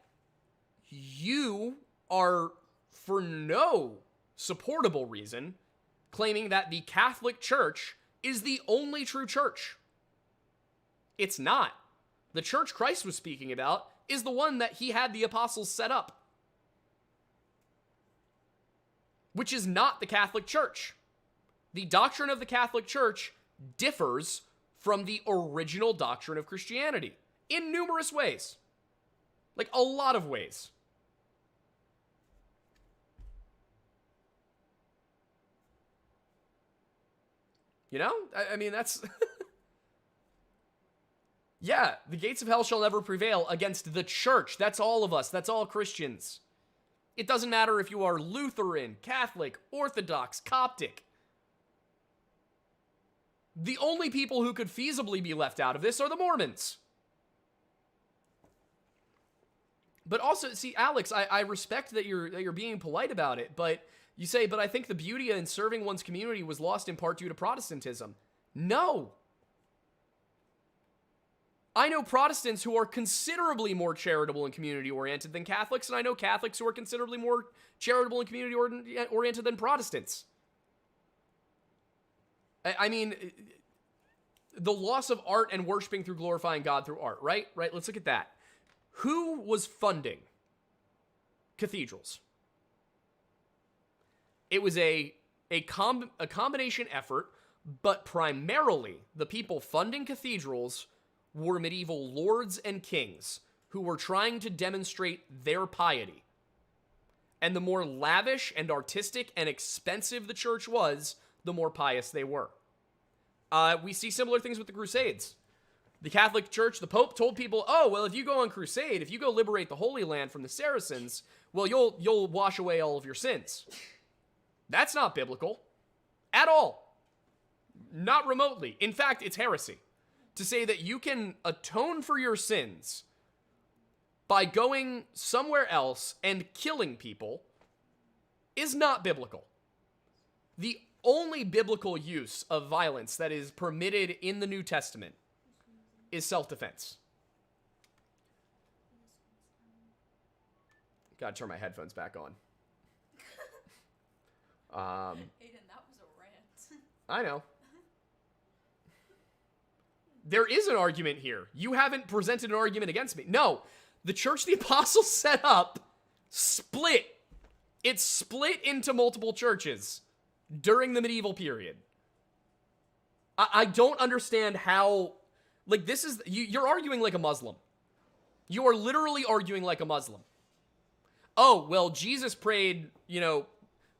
you are, for no supportable reason, claiming that the Catholic Church is the only true church. It's not. The church Christ was speaking about is the one that he had the apostles set up, which is not the Catholic Church. The doctrine of the Catholic Church differs from the original doctrine of Christianity in numerous ways. Like, a lot of ways. You know? I mean, that's... Yeah, the gates of hell shall never prevail against the church. That's all of us. That's all Christians. It doesn't matter if you are Lutheran, Catholic, Orthodox, Coptic. The only people who could feasibly be left out of this are the Mormons. But also, see, Alex, I respect that you're being polite about it, but you say, but I think the beauty in serving one's community was lost in part due to Protestantism. No. I know Protestants who are considerably more charitable and community-oriented than Catholics, and I know Catholics who are considerably more charitable and community-oriented than Protestants. I mean, the loss of art and worshiping through glorifying God through art, right? Right. Let's look at that. Who was funding cathedrals? It was a combination effort, but primarily the people funding cathedrals were medieval lords and kings who were trying to demonstrate their piety. And the more lavish and artistic and expensive the church was, the more pious they were. We see similar things with the Crusades. The Catholic Church, the Pope told people, oh, well, if you go on crusade, if you go liberate the Holy Land from the Saracens, well, you'll wash away all of your sins. That's not biblical at all. Not remotely. In fact, it's heresy to say that you can atone for your sins by going somewhere else and killing people is not biblical. The only biblical use of violence that is permitted in the New Testament is self-defense. Gotta turn my headphones back on. Aiden, that was a rant. I know. There is an argument here. You haven't presented an argument against me. No, the church the apostles set up split. It split into multiple churches during the medieval period. I don't understand how, like, this is, you're arguing like a Muslim. You are literally arguing like a Muslim. Oh, well, Jesus prayed,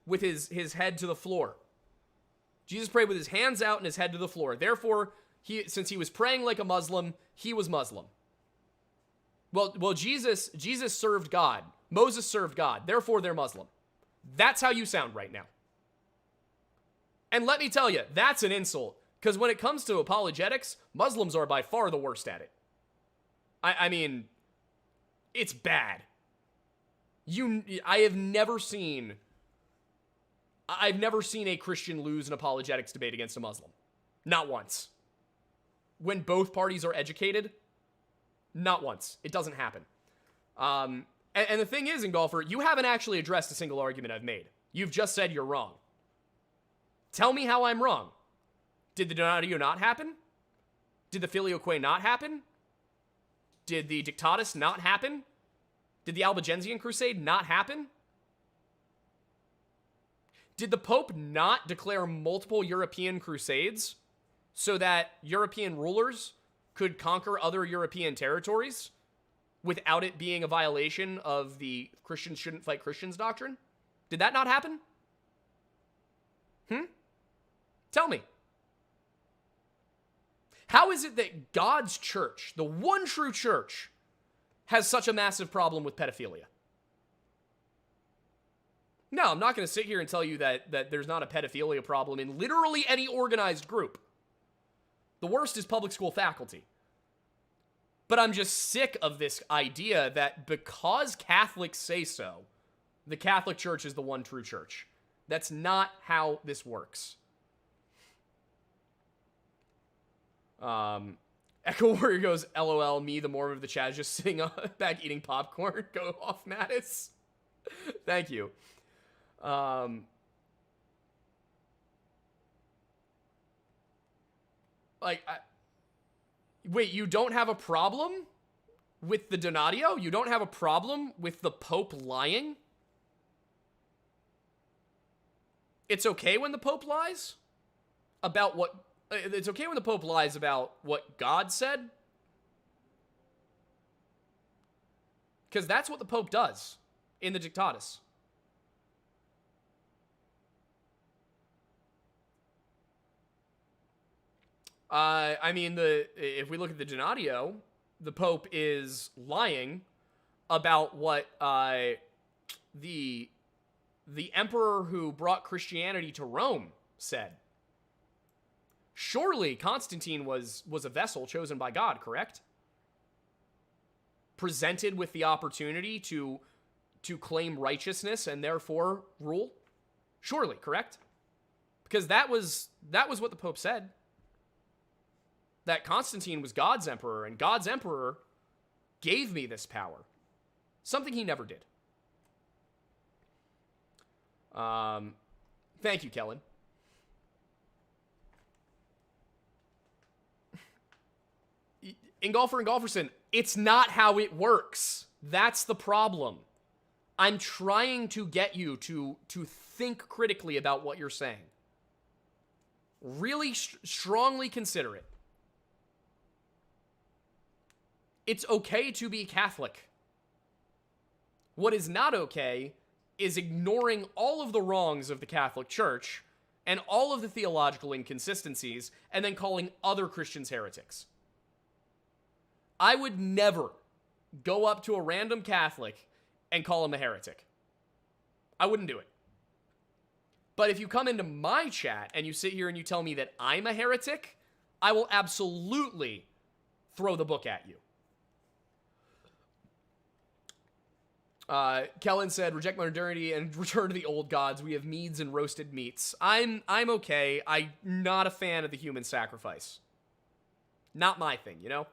with his head to the floor. Jesus prayed with his hands out and his head to the floor. Therefore, since he was praying like a Muslim, he was Muslim. Well, Jesus served God. Moses served God. Therefore, they're Muslim. That's how you sound right now. And let me tell you, that's an insult. Because when it comes to apologetics, Muslims are by far the worst at it. I mean, it's bad. I've never seen a Christian lose an apologetics debate against a Muslim. Not once. When both parties are educated, not once. It doesn't happen. And the thing is, Engulfer, you haven't actually addressed a single argument I've made. You've just said you're wrong. Tell me how I'm wrong. Did the Donatio not happen? Did the Filioque not happen? Did the Dictatus not happen? Did the Albigensian Crusade not happen? Did the Pope not declare multiple European crusades so that European rulers could conquer other European territories without it being a violation of the Christians shouldn't fight Christians doctrine? Did that not happen? Tell me. How is it that God's church, the one true church, has such a massive problem with pedophilia? No, I'm not going to sit here and tell you that there's not a pedophilia problem in literally any organized group. The worst is public school faculty. But I'm just sick of this idea that because Catholics say so, the Catholic Church is the one true church. That's not how this works. Echo Warrior goes, LOL, me, the Mormon of the chat, just sitting back eating popcorn. Go off, Mattis. Thank you. Wait, you don't have a problem with the Donatio? You don't have a problem with the Pope lying? It's okay when the Pope lies about what... It's okay when the Pope lies about what God said? Because that's what the Pope does in the Dictatus. I mean, if we look at the Donatio, the Pope is lying about what the emperor who brought Christianity to Rome said. Surely Constantine was a vessel chosen by God, correct? Presented with the opportunity to claim righteousness and therefore rule? Surely, correct? Because that was what the Pope said. That Constantine was God's emperor, and God's emperor gave me this power. Something he never did. Thank you, Kellen. Ingolfer and Golferson, it's not how it works. That's the problem. I'm trying to get you to think critically about what you're saying. Really strongly consider it. It's okay to be Catholic. What is not okay is ignoring all of the wrongs of the Catholic Church and all of the theological inconsistencies and then calling other Christians heretics. I would never go up to a random Catholic and call him a heretic. I wouldn't do it. But if you come into my chat and you sit here and you tell me that I'm a heretic, I will absolutely throw the book at you. Kellen said, reject modernity and return to the old gods. We have meads and roasted meats. I'm okay. I'm not a fan of the human sacrifice. Not my thing, you know?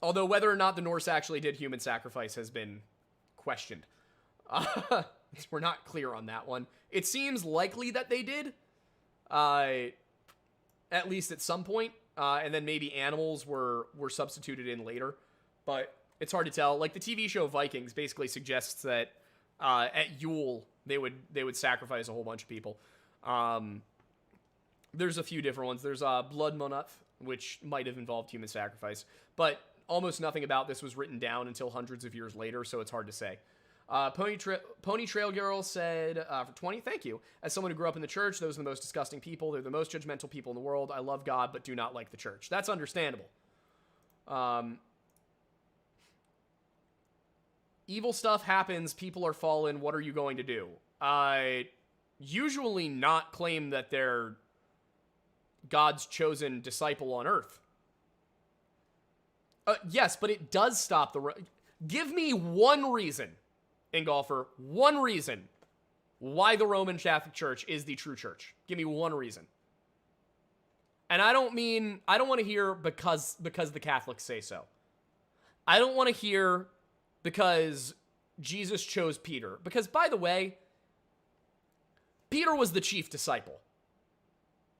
Although whether or not the Norse actually did human sacrifice has been questioned. We're not clear on that one. It seems likely that they did, at least at some point, and then maybe animals were substituted in later, but it's hard to tell. Like the TV show Vikings basically suggests that at Yule they would sacrifice a whole bunch of people. There's a few different ones. There's Blood Monath, which might have involved human sacrifice, but almost nothing about this was written down until hundreds of years later, so it's hard to say. Pony Trail Girl said, for 20, thank you. As someone who grew up in the church, those are the most disgusting people. They're the most judgmental people in the world. I love God, but do not like the church. That's understandable. Evil stuff happens. People are fallen. What are you going to do? Usually not claim that they're God's chosen disciple on earth. Yes, but it does stop the... Give me one reason, Ingolfer, one reason why the Roman Catholic Church is the true church. Give me one reason. And I don't want to hear because the Catholics say so. I don't want to hear because Jesus chose Peter. Because, by the way, Peter was the chief disciple.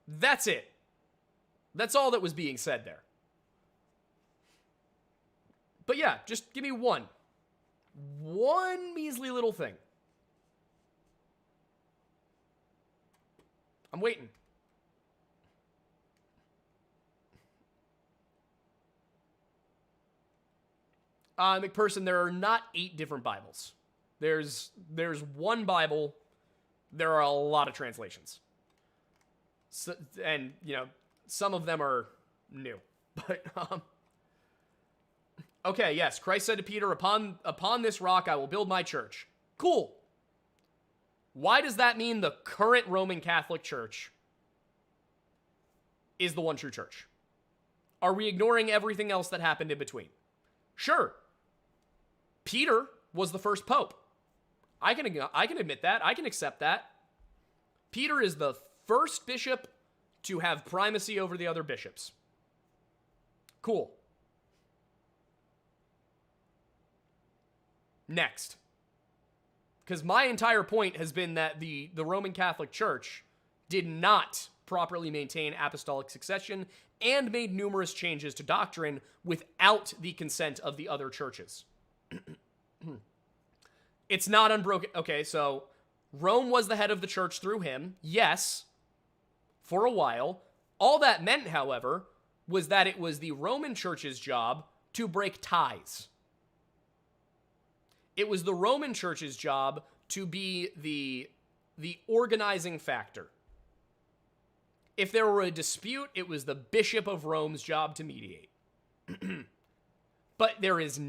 That's it. That's all that was being said there. But yeah, just give me one measly little thing. I'm waiting. McPherson, there are not 8 different Bibles. There's one Bible. There are a lot of translations. So, and, you know, some of them are new. But, okay, yes, Christ said to Peter, upon this rock I will build my church. Cool. Why does that mean the current Roman Catholic Church is the one true church? Are we ignoring everything else that happened in between? Sure. Peter was the first pope. I can admit that. I can accept that. Peter is the first bishop to have primacy over the other bishops. Cool. Next. Because my entire point has been that the Roman Catholic Church did not properly maintain apostolic succession and made numerous changes to doctrine without the consent of the other churches. It's not unbroken. Okay, so Rome was the head of the church through him. Yes, for a while. All that meant, however, was that it was the Roman church's job to break ties. It was the Roman church's job to be the organizing factor. If there were a dispute, it was the Bishop of Rome's job to mediate. But there is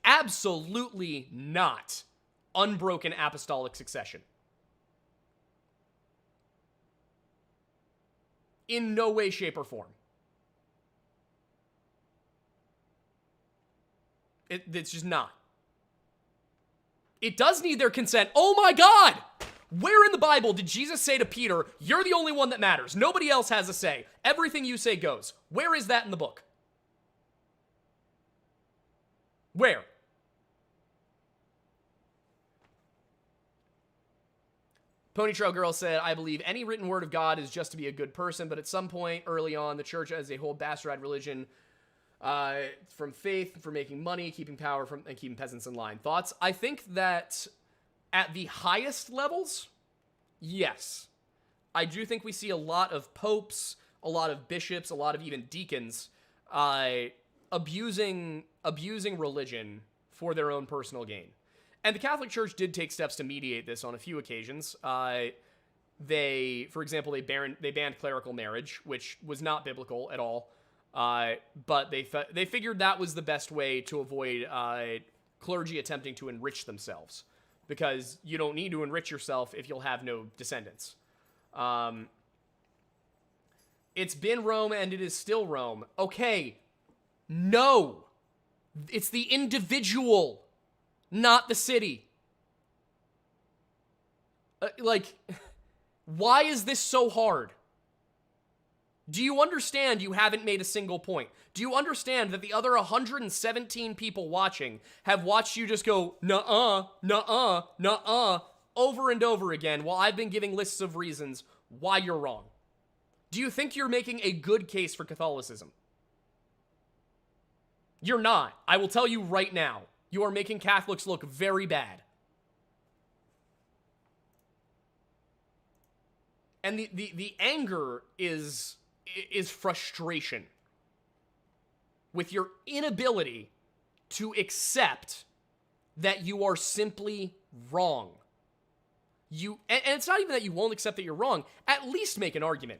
absolutely not unbroken apostolic succession. In no way, shape, or form. It's just not. It does need their consent. Oh my God! Where in the Bible did Jesus say to Peter, you're the only one that matters. Nobody else has a say. Everything you say goes. Where is that in the book? Where? Ponytrail Girl said, I believe any written word of God is just to be a good person, but at some point early on, the church as a whole bastardized religion from faith, for making money, keeping power from, and keeping peasants in line. Thoughts? I think that at the highest levels, yes. I do think we see a lot of popes, a lot of bishops, a lot of even deacons abusing religion for their own personal gain. And the Catholic Church did take steps to mediate this on a few occasions. For example, they banned clerical marriage, which was not biblical at all. But they figured that was the best way to avoid clergy attempting to enrich themselves, because you don't need to enrich yourself if you'll have no descendants. It's been Rome and it is still Rome. Okay, no, it's the individual, not the city. Why is this so hard? Do you understand you haven't made a single point? Do you understand that the other 117 people watching have watched you just go, nuh-uh, nuh-uh, nuh-uh, over and over again while I've been giving lists of reasons why you're wrong? Do you think you're making a good case for Catholicism? You're not. I will tell you right now. You are making Catholics look very bad. And the anger is frustration with your inability to accept that you are simply wrong. And it's not even that you won't accept that you're wrong. At least make an argument.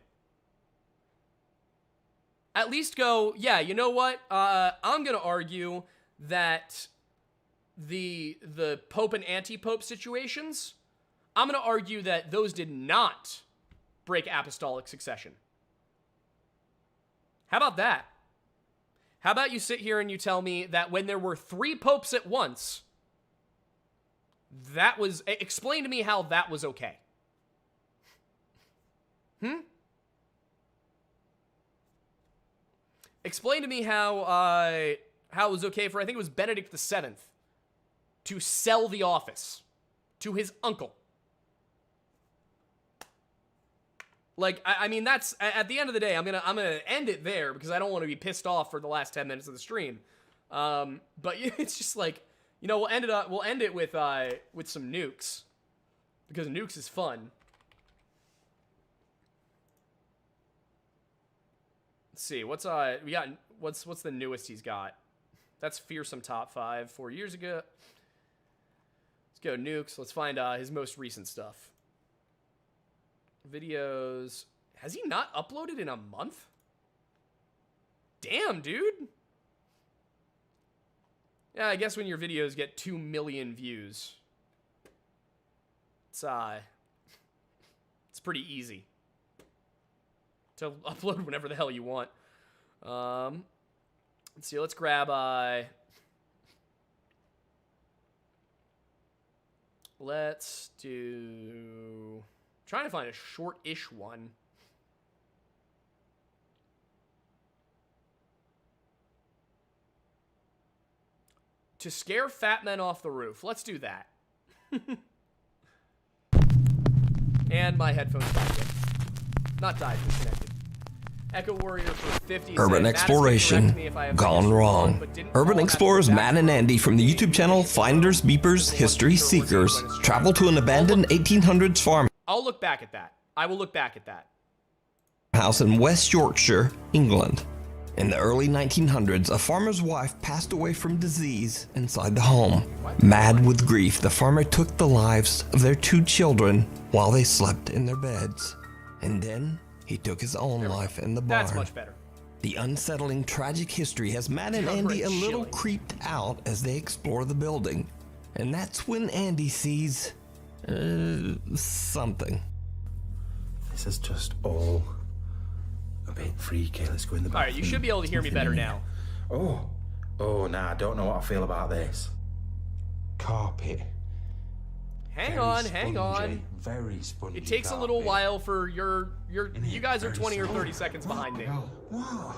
At least go, yeah, you know what? I'm going to argue that the Pope and anti-Pope situations, I'm going to argue that those did not break apostolic succession. How about that? How about you sit here and you tell me that when there were 3 popes at once, that was... Explain to me how that was okay. Explain to me how it was okay for, I think it was Benedict VII, to sell the office to his uncle. Like, I mean, that's, at the end of the day, I'm gonna end it there because I don't want to be pissed off for the last 10 minutes of the stream. But it's just like, you know, we'll end it with some nukes, because nukes is fun. Let's see, what's the newest he's got? That's Fearsome Top 5, 4 years ago. Let's go nukes. Let's find his most recent stuff. Videos. Has he not uploaded in a month? Damn, dude. Yeah, I guess when your videos get 2 million views, it's pretty easy to upload whenever the hell you want. Let's see, let's grab let's do, trying to find a short-ish one. To scare fat men off the roof. Let's do that. And my headphones died. Not died, disconnected. Echo Warrior for 50. Urban exploration gone wrong. Urban explorers Matt and Andy from the YouTube channel Finders, Beepers, History Seekers travel to an abandoned 1800s farm. I'll look back at that. I will look back at that. House in West Yorkshire, England. In the early 1900s, a farmer's wife passed away from disease inside the home. Mad with grief, the farmer took the lives of their 2 children while they slept in their beds. And then he took his own life in the barn. That's much better. The unsettling tragic history has Matt and Andy a little creeped out as they explore the building. And that's when Andy sees something. This is just all a bit freaky. Let's go in the bathroom. Alright, you should be able to hear me better now. Oh, nah, I don't know what I feel about this. Carpet. Hang on. Very spongy. It takes a little while for you guys are 20 or 30 seconds behind me. What?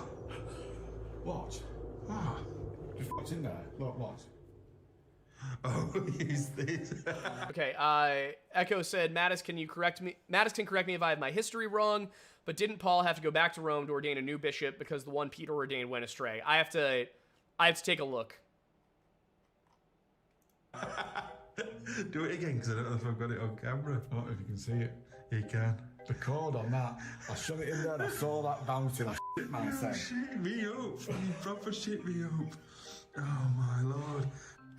What's in there? Look, what? Oh, use this. Okay, Echo said, Mattis can correct me if I have my history wrong, but didn't Paul have to go back to Rome to ordain a new bishop because the one Peter ordained went astray? I have to take a look. Do it again, because I don't know if I've got it on camera. Oh, if you can see it. You can. The code on that, I shut it in there and I saw that bouncing. I shit myself. Shit me up. You proper shit me up. Oh my lord.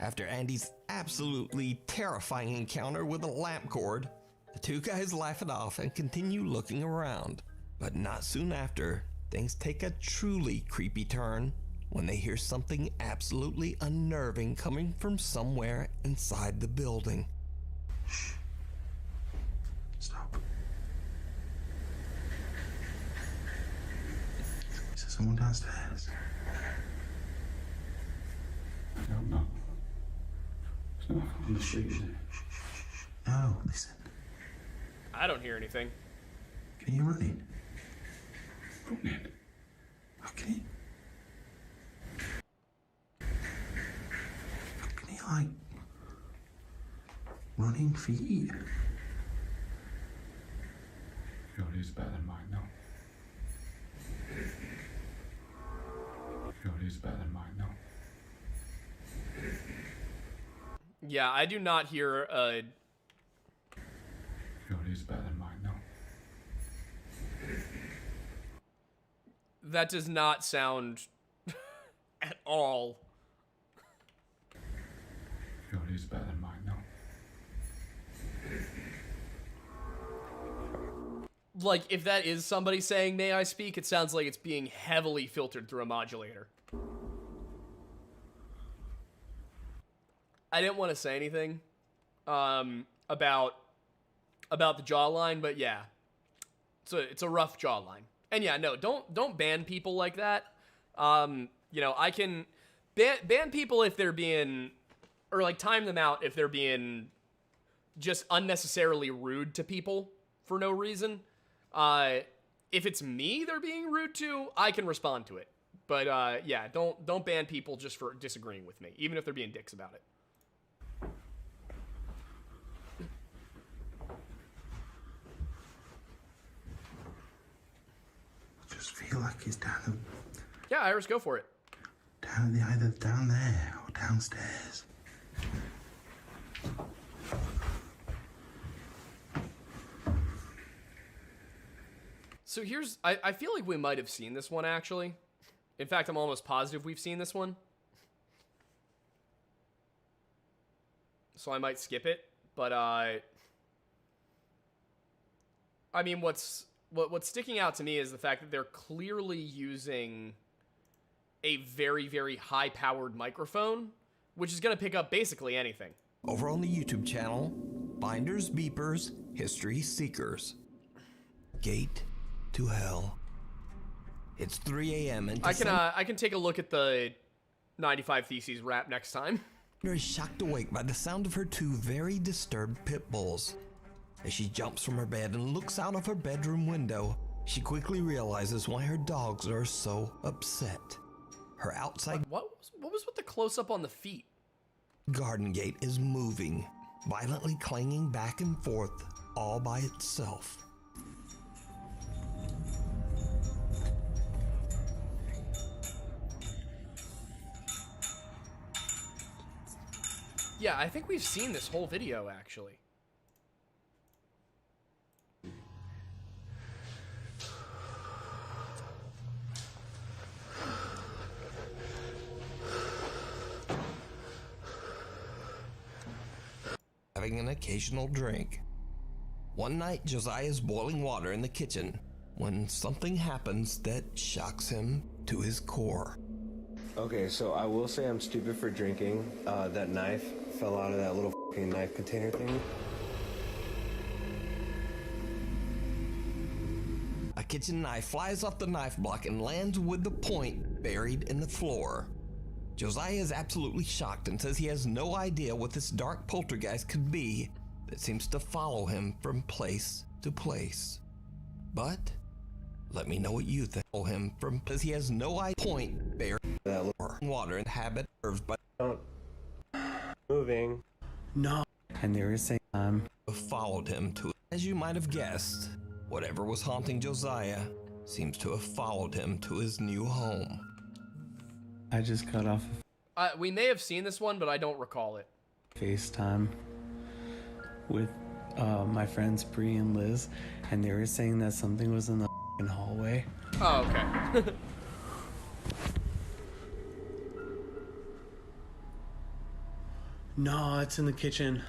After Andy's absolutely terrifying encounter with a lamp cord, the two guys laugh it off and continue looking around. But not soon after, things take a truly creepy turn when they hear something absolutely unnerving coming from somewhere inside the building. Shh. Stop. Is there someone downstairs? I don't know. There's no on the street, is there? No, listen. I don't hear anything. Can you run in? Run in? Okay. Can you, like, running feet? Yours better than mine, no. Yours better than mine, no. Yeah, I do not hear Yours better than mine, no. That does not sound at all. Yours better than mine, no. Like, if that is somebody saying, may I speak, it sounds like it's being heavily filtered through a modulator. I didn't want to say anything about the jawline, but yeah. It's a rough jawline. And yeah, no, don't ban people like that. You know, I can ban people if they're being, or like time them out if they're being just unnecessarily rude to people for no reason. If it's me they're being rude to, I can respond to it. But yeah, don't ban people just for disagreeing with me, even if they're being dicks about it. I just feel like it's down Yeah, Iris, go for it. either down there or downstairs. So here's, I feel like we might have seen this one, actually. In fact, I'm almost positive we've seen this one. So I might skip it, but, I mean, what's sticking out to me is the fact that they're clearly using a very, very high-powered microphone, which is going to pick up basically anything. Over on the YouTube channel, Binders, Beepers, History Seekers. Gate to Hell. It's 3 a.m. and I can take a look at the 95 Theses rap next time. Cassandra is shocked awake by the sound of her two very disturbed pit bulls. As she jumps from her bed and looks out of her bedroom window, she quickly realizes why her dogs are so upset. Her outside what was with the close-up on the feet? Garden gate is moving, violently clanging back and forth all by itself. Yeah, I think we've seen this whole video, actually. Having an occasional drink. One night, Josiah is boiling water in the kitchen when something happens that shocks him to his core. Okay, so I will say I'm stupid for drinking. That knife fell out of that little f***ing knife container thing. A kitchen knife flies off the knife block and lands with the point buried in the floor. Josiah is absolutely shocked and says he has no idea what this dark poltergeist could be that seems to follow him from place to place. But let me know what you think. Him from because he has no idea. Point buried that water and habit served by. Don't move moving. No. And they were saying, followed him to, as you might have guessed, whatever was haunting Josiah seems to have followed him to his new home. I just got off of We may have seen this one, but I don't recall it. FaceTime with my friends Bree and Liz, and they were saying that something was in the hallway. Oh, okay. No, it's in the kitchen.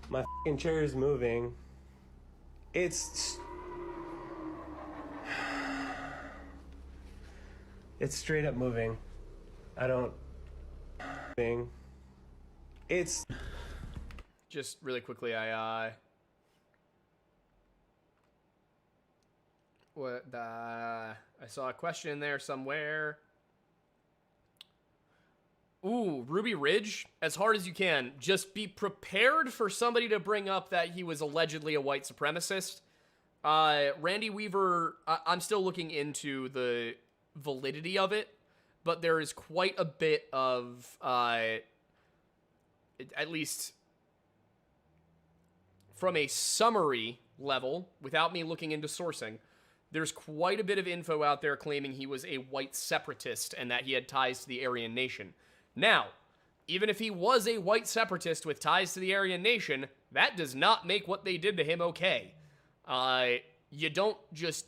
My chair is moving. It's straight up moving. I don't... It's... Just really quickly, I saw a question in there somewhere. Ooh, Ruby Ridge, as hard as you can. Just be prepared for somebody to bring up that he was allegedly a white supremacist. Randy Weaver, I'm still looking into the validity of it, but there is quite a bit of, at least from a summary level, without me looking into sourcing, there's quite a bit of info out there claiming he was a white separatist and that he had ties to the Aryan Nation. Now, even if he was a white separatist with ties to the Aryan Nation, that does not make what they did to him okay. You don't just,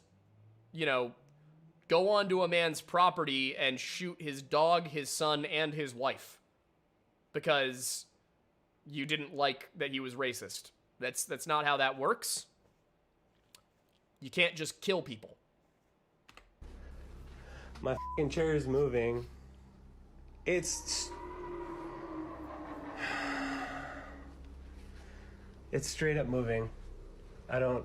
go onto a man's property and shoot his dog, his son, and his wife because you didn't like that he was racist. That's not how that works. You can't just kill people. My chair is moving. It's straight up moving. I don't...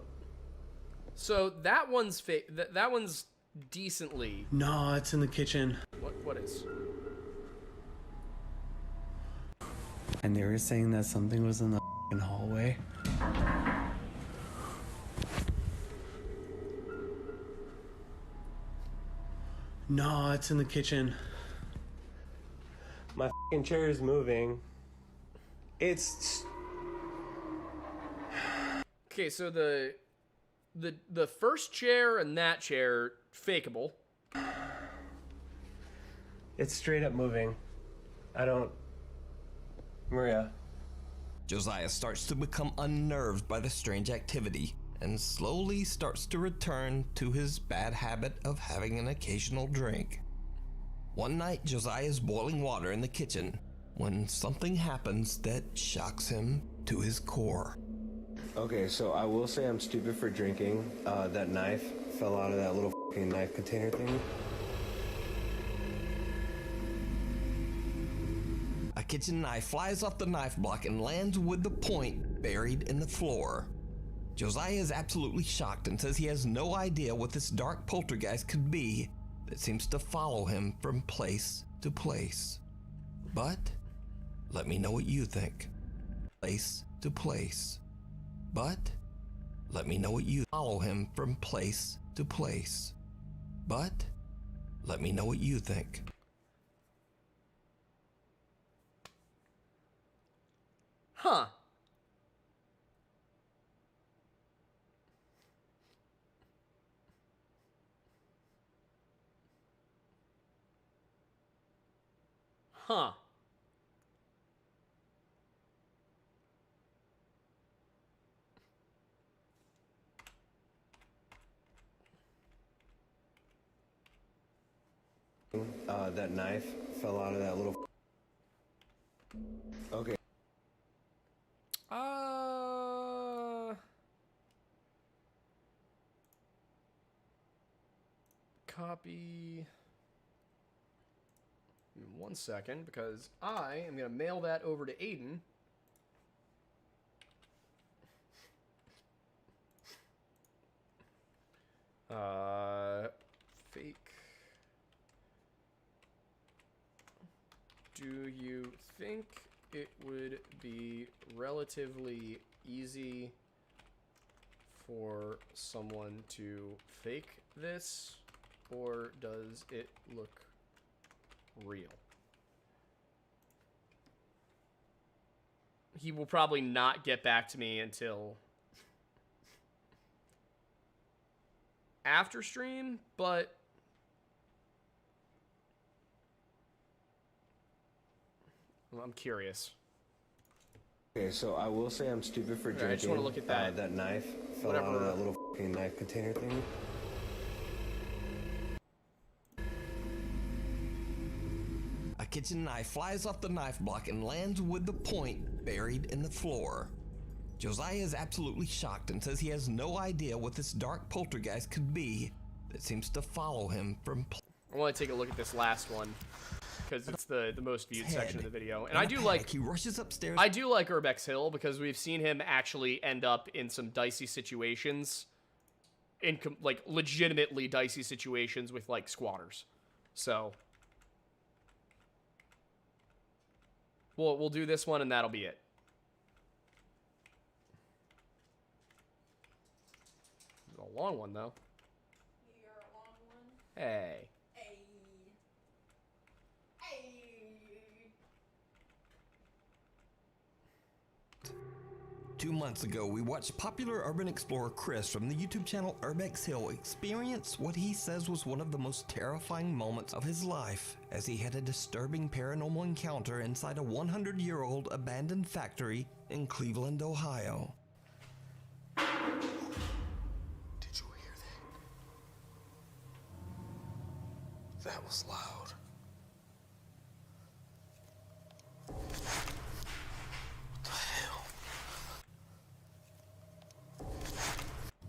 So that one's fake. That one's decently... No, it's in the kitchen. What is? And they were saying that something was in the hallway. No, it's in the kitchen. My chair is moving. It's... Okay, so the first chair and that chair, fakeable. It's straight up moving. I don't... Maria. Josiah starts to become unnerved by the strange activity and slowly starts to return to his bad habit of having an occasional drink. One night, Josiah is boiling water in the kitchen when something happens that shocks him to his core. Okay, so I will say I'm stupid for drinking. That knife fell out of that little fucking knife container thing. A kitchen knife flies off the knife block and lands with the point buried in the floor. Josiah is absolutely shocked and says he has no idea what this dark poltergeist could be that seems to follow him from place to place. But let me know what you think. Place to place. But let me know what you follow him from place to place. But let me know what you think. Huh. Huh. That knife fell out of that little... Okay. Copy. Give me 1 second, because I am going to mail that over to Aiden. Fake. Do you think it would be relatively easy for someone to fake this, or does it look real? he will probably not get back to me until after stream, but well, I'm curious. Okay, so I will say I'm stupid for drinking. I just want to look at that. That knife fell out of that little fucking knife container thing. A kitchen knife flies off the knife block and lands with the point buried in the floor. Josiah is absolutely shocked and says he has no idea what this dark poltergeist could be that seems to follow him from. I want to take a look at this last one because it's the most viewed section of the video, and I do like. He rushes upstairs. I do like Urbex Hill because we've seen him actually end up in some dicey situations, in like legitimately dicey situations with like squatters. So we'll do this one and that'll be it. A long one though. You're a long one. Hey. 2 months ago, we watched popular urban explorer Chris from the YouTube channel Urbex Hill experience what he says was one of the most terrifying moments of his life, as he had a disturbing paranormal encounter inside a 100-year-old abandoned factory in Cleveland, Ohio. Did you hear that? That was loud.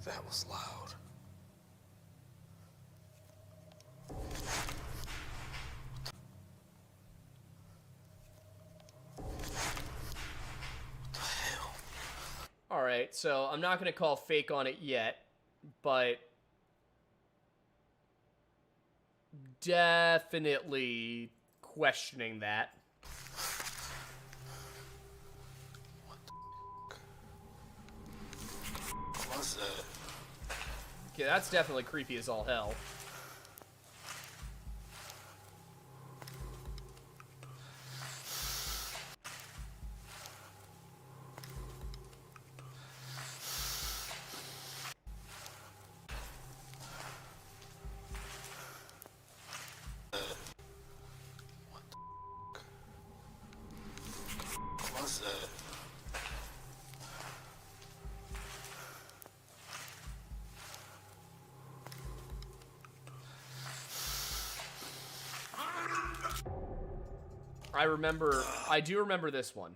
That was loud. Alright, so I'm not going to call fake on it yet, but definitely questioning that. What was that? Okay, that's definitely creepy as all hell. What was that? I do remember this one.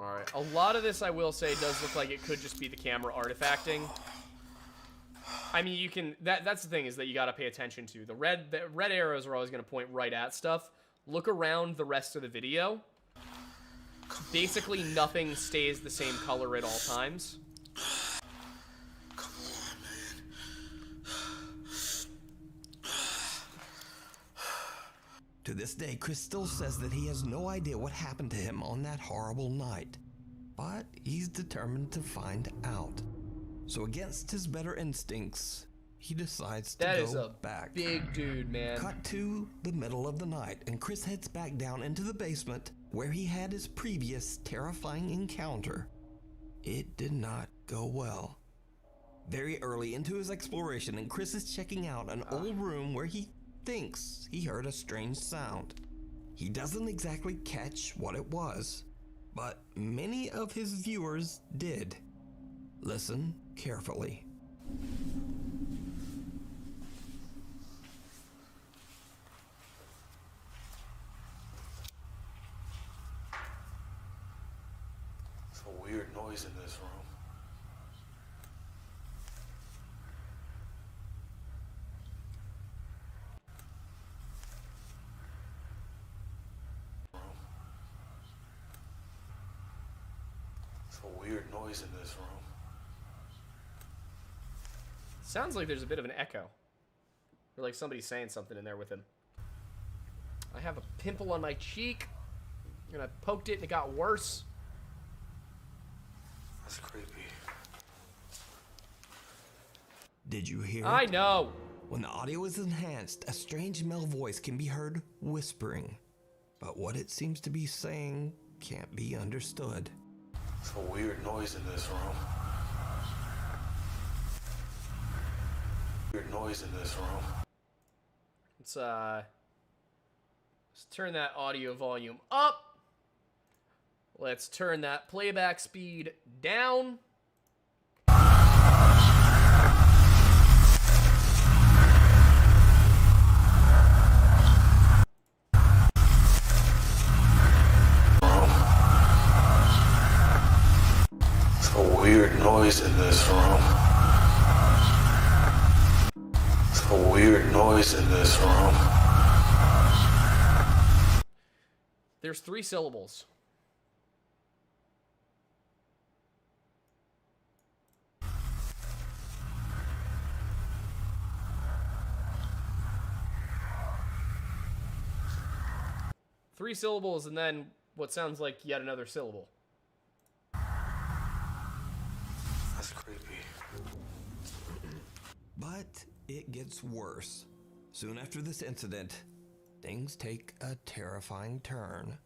Alright, a lot of this I will say does look like it could just be the camera artifacting. I mean, you can, that's the thing is that you gotta pay attention to. The red arrows are always gonna point right at stuff. Look around the rest of the video. Basically nothing stays the same color at all times. To this day, Chris still says that he has no idea what happened to him on that horrible night, but he's determined to find out. So against his better instincts, he decides to go back. Big dude, man. Cut to the middle of the night, and Chris heads back down into the basement where he had his previous terrifying encounter. It did not go well. Very early into his exploration, and Chris is checking out an old room where he thinks he heard a strange sound. He doesn't exactly catch what it was, but many of his viewers did. Listen carefully. It's a weird noise in this room. It's a weird noise in this room. Sounds like there's a bit of an echo. Or like somebody's saying something in there with him. I have a pimple on my cheek, and I poked it and it got worse. That's creepy. Did you hear I it? know. When the audio is enhanced, a strange male voice can be heard whispering, but what it seems to be saying can't be understood. It's a weird noise in this room. Weird noise in this room. Let's turn that audio volume up. Let's turn that playback speed down. It's a weird noise in this room. It's a weird noise in this room. There's 3 syllables. Three syllables and then what sounds like yet another syllable. That's creepy. But it gets worse. Soon after this incident, things take a terrifying turn.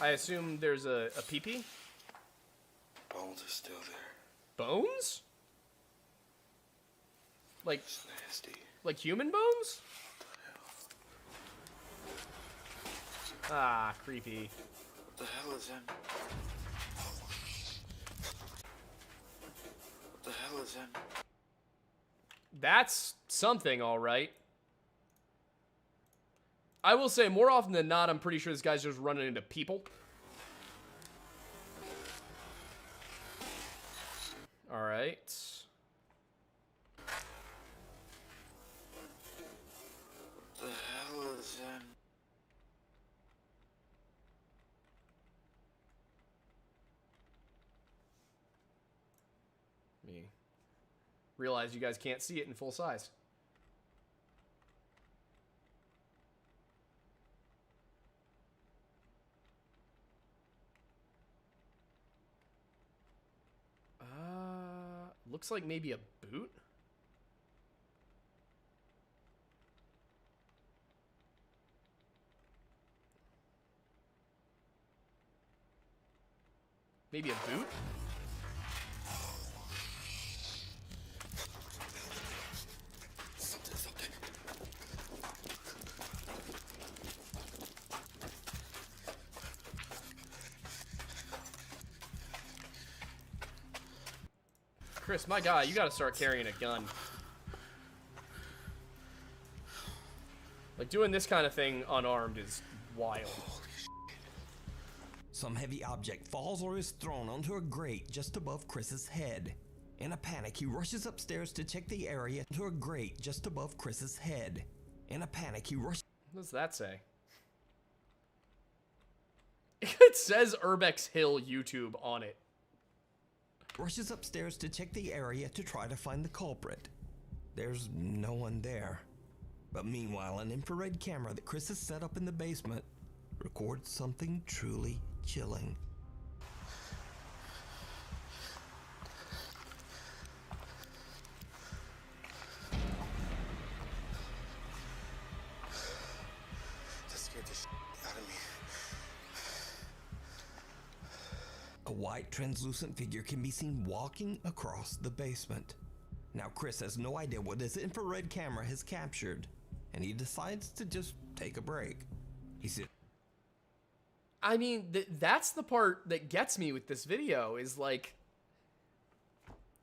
I assume there's a pee-pee? Bones are still there. Bones? Like, It's nasty. like human bones? Ah, creepy. What the hell is in? What the hell is in? That's something, all right. I will say, more often than not, I'm pretty sure this guy's just running into people. All right. What the hell is in? Me. Realize you guys can't see it in full size. Looks like maybe a boot. Maybe a boot? Something. Chris, my guy, you gotta start carrying a gun. Like, doing this kind of thing unarmed is wild. Some heavy object falls or is thrown onto a grate just above Chris's head. In a panic, he rushes upstairs to check the area to a grate just above Chris's head. In a panic, he rushes... What does that say? It says Urbex Hill YouTube on it. Rushes upstairs to check the area to try to find the culprit. There's no one there. But meanwhile, an infrared camera that Chris has set up in the basement records something truly chilling. That scared the shit out of me. A white translucent figure can be seen walking across the basement. Now Chris has no idea what his infrared camera has captured, and he decides to just take a break. He said, I mean, that's the part that gets me with this video, is like,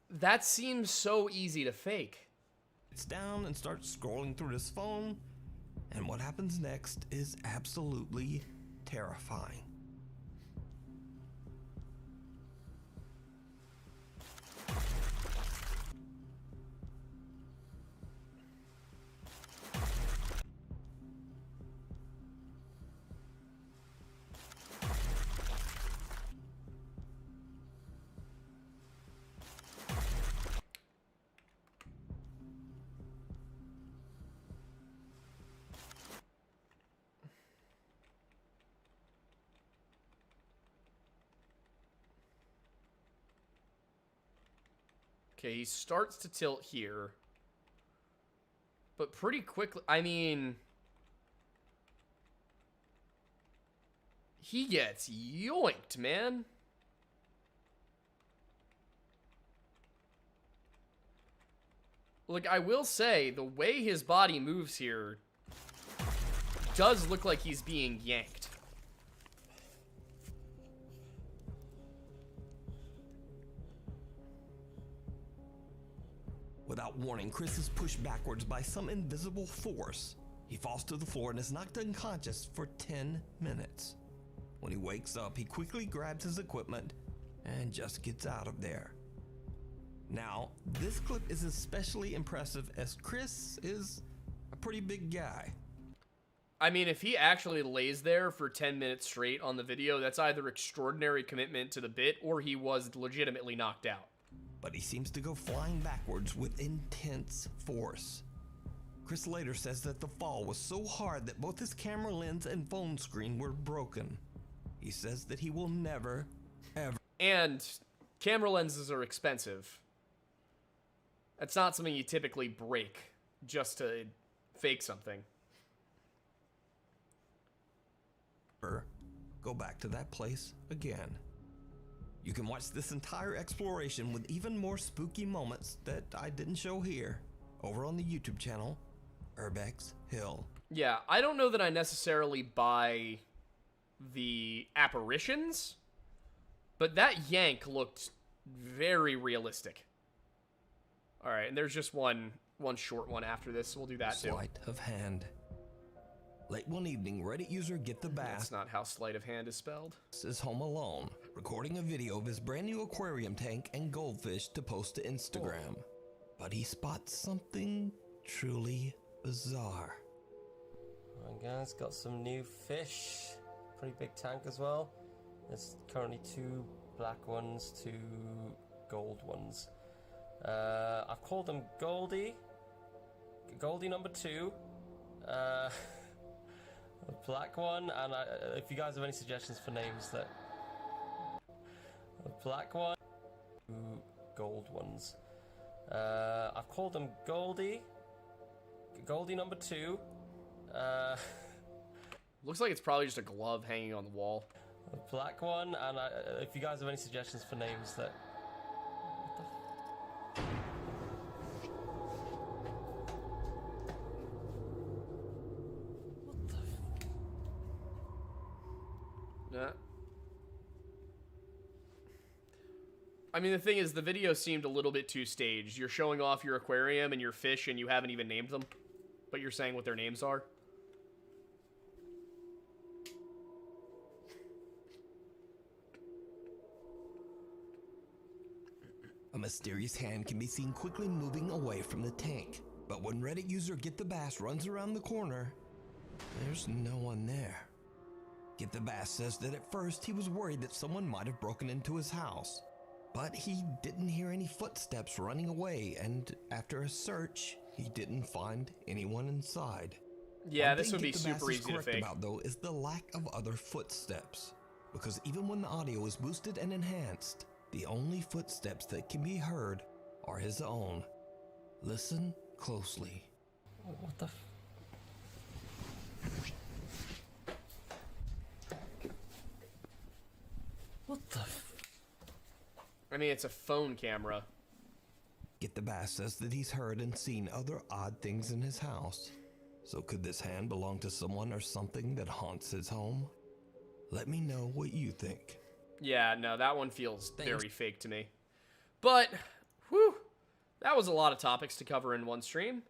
that seems so easy to fake. Sits down and starts scrolling through his phone, and what happens next is absolutely terrifying. Okay, he starts to tilt here. But pretty quickly, I mean... He gets yoinked, man. Look, I will say, the way his body moves here does look like he's being yanked. Without warning, Chris is pushed backwards by some invisible force. He falls to the floor and is knocked unconscious for 10 minutes. When he wakes up, he quickly grabs his equipment and just gets out of there. Now, this clip is especially impressive as Chris is a pretty big guy. I mean, if he actually lays there for 10 minutes straight on the video, that's either extraordinary commitment to the bit or he was legitimately knocked out. But he seems to go flying backwards with intense force. Chris later says that the fall was so hard that both his camera lens and phone screen were broken. He says that he will never, ever... And camera lenses are expensive. That's not something you typically break just to fake something. Go back to that place again. You can watch this entire exploration with even more spooky moments that I didn't show here over on the YouTube channel, Urbex Hill. Yeah, I don't know that I necessarily buy the apparitions, but that yank looked very realistic. All right, and there's just one short one after this, so we'll do that too. Sleight of hand. Late one evening, Reddit user Get the Bass That's not how sleight of hand is spelled. is home alone, recording a video of his brand new aquarium tank and goldfish to post to Instagram. But he spots something truly bizarre. Alright guys, got some new fish. Pretty big tank as well. There's currently 2 black ones, 2 gold ones. I've called them Goldie number 2. The black one, and if you guys have any suggestions for names, that the black one, 2 gold ones. I've called them Goldie number 2. Looks like it's probably just a glove hanging on the wall. The black one, and if you guys have any suggestions for names, that. I mean, the thing is, the video seemed a little bit too staged. You're showing off your aquarium and your fish, and you haven't even named them, but you're saying what their names are. A mysterious hand can be seen quickly moving away from the tank. But when Reddit user Get the Bass runs around the corner, there's no one there. Get the Bass says that at first he was worried that someone might have broken into his house. But he didn't hear any footsteps running away, and after a search, he didn't find anyone inside. Yeah, this would be super easy to fake. About, though, is the lack of other footsteps. Because even when the audio is boosted and enhanced, the only footsteps that can be heard are his own. Listen closely. What the What the I mean, it's a phone camera. Get the Bass says that he's heard and seen other odd things in his house. So could this hand belong to someone or something that haunts his home? Let me know what you think. Yeah, no, that one feels very fake to me. But, whew, that was a lot of topics to cover in one stream.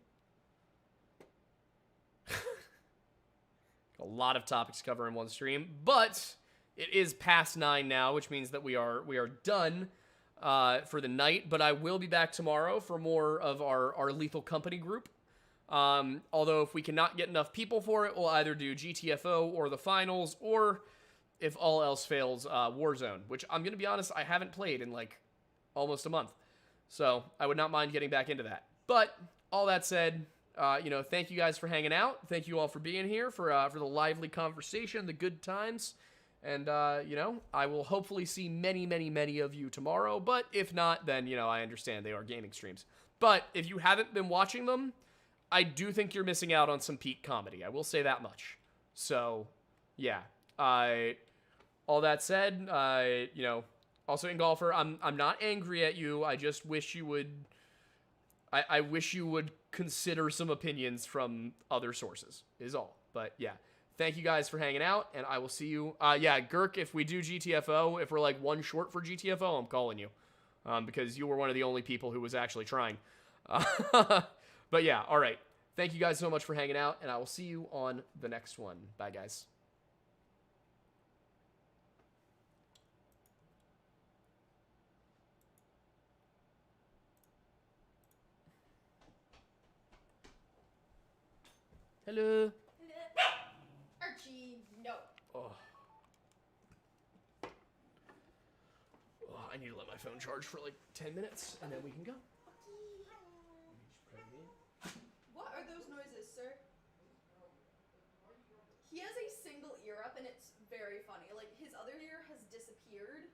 A lot of topics to cover in one stream, but it is past 9 now, which means that we are done for the night. But I will be back tomorrow for more of our Lethal Company group. Although if we cannot get enough people for it, we'll either do GTFO or the finals, or if all else fails, Warzone, which I'm going to be honest, I haven't played in like almost a month. So I would not mind getting back into that. But all that said, thank you guys for hanging out. Thank you all for being here, for the lively conversation, the good times. And, you know, I will hopefully see many, many, many of you tomorrow. But if not, then, you know, I understand they are gaming streams. But if you haven't been watching them, I do think you're missing out on some peak comedy. I will say that much. So, yeah. All that said, you know, also in Golfer, I'm not angry at you. I just wish you would... I wish you would consider some opinions from other sources, is all. But, yeah. Thank you guys for hanging out, and I will see you. Yeah, Girk, if we do GTFO, if we're like one short for GTFO, I'm calling you. Because you were one of the only people who was actually trying. But yeah, all right. Thank you guys so much for hanging out, and I will see you on the next one. Bye, guys. Hello. Archie, no. Oh. I need to let my phone charge for like 10 minutes, and then we can go. What are those noises, sir? He has a single ear up, and it's very funny. Like, his other ear has disappeared.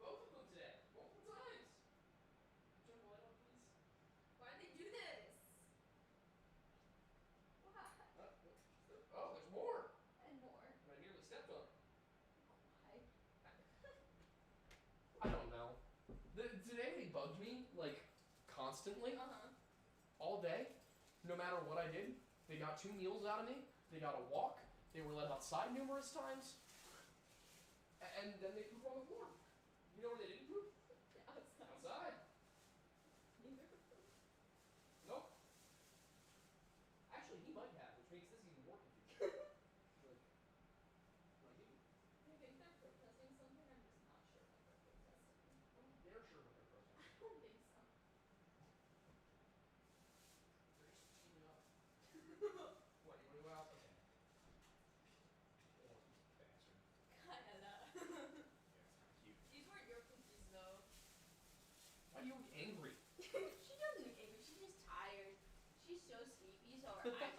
Both of them today. Multiple times. Turn the light on, please. Why'd they do this? Why? Oh, there's more. And more. I nearly stepped on it. Why? I don't know. Today they bugged me, like, constantly. All day. No matter what I did. They got 2 meals out of me. They got a walk. They were let outside numerous times. And then they poop on the floor. You know where they didn't poop? Outside. Nope. Actually, he might have, which makes this even more confusing. I think they're protesting something. I'm just not sure what they're protesting. They're sure what they're protesting. I don't think so. They're just teaming up. What, you want to go out? Okay. Oh, you bastard. Kinda. Yeah, it's kind of cute. These weren't your cookies, though. Why do you look angry? She doesn't look angry. She's just tired. She's so sleepy, so her eyes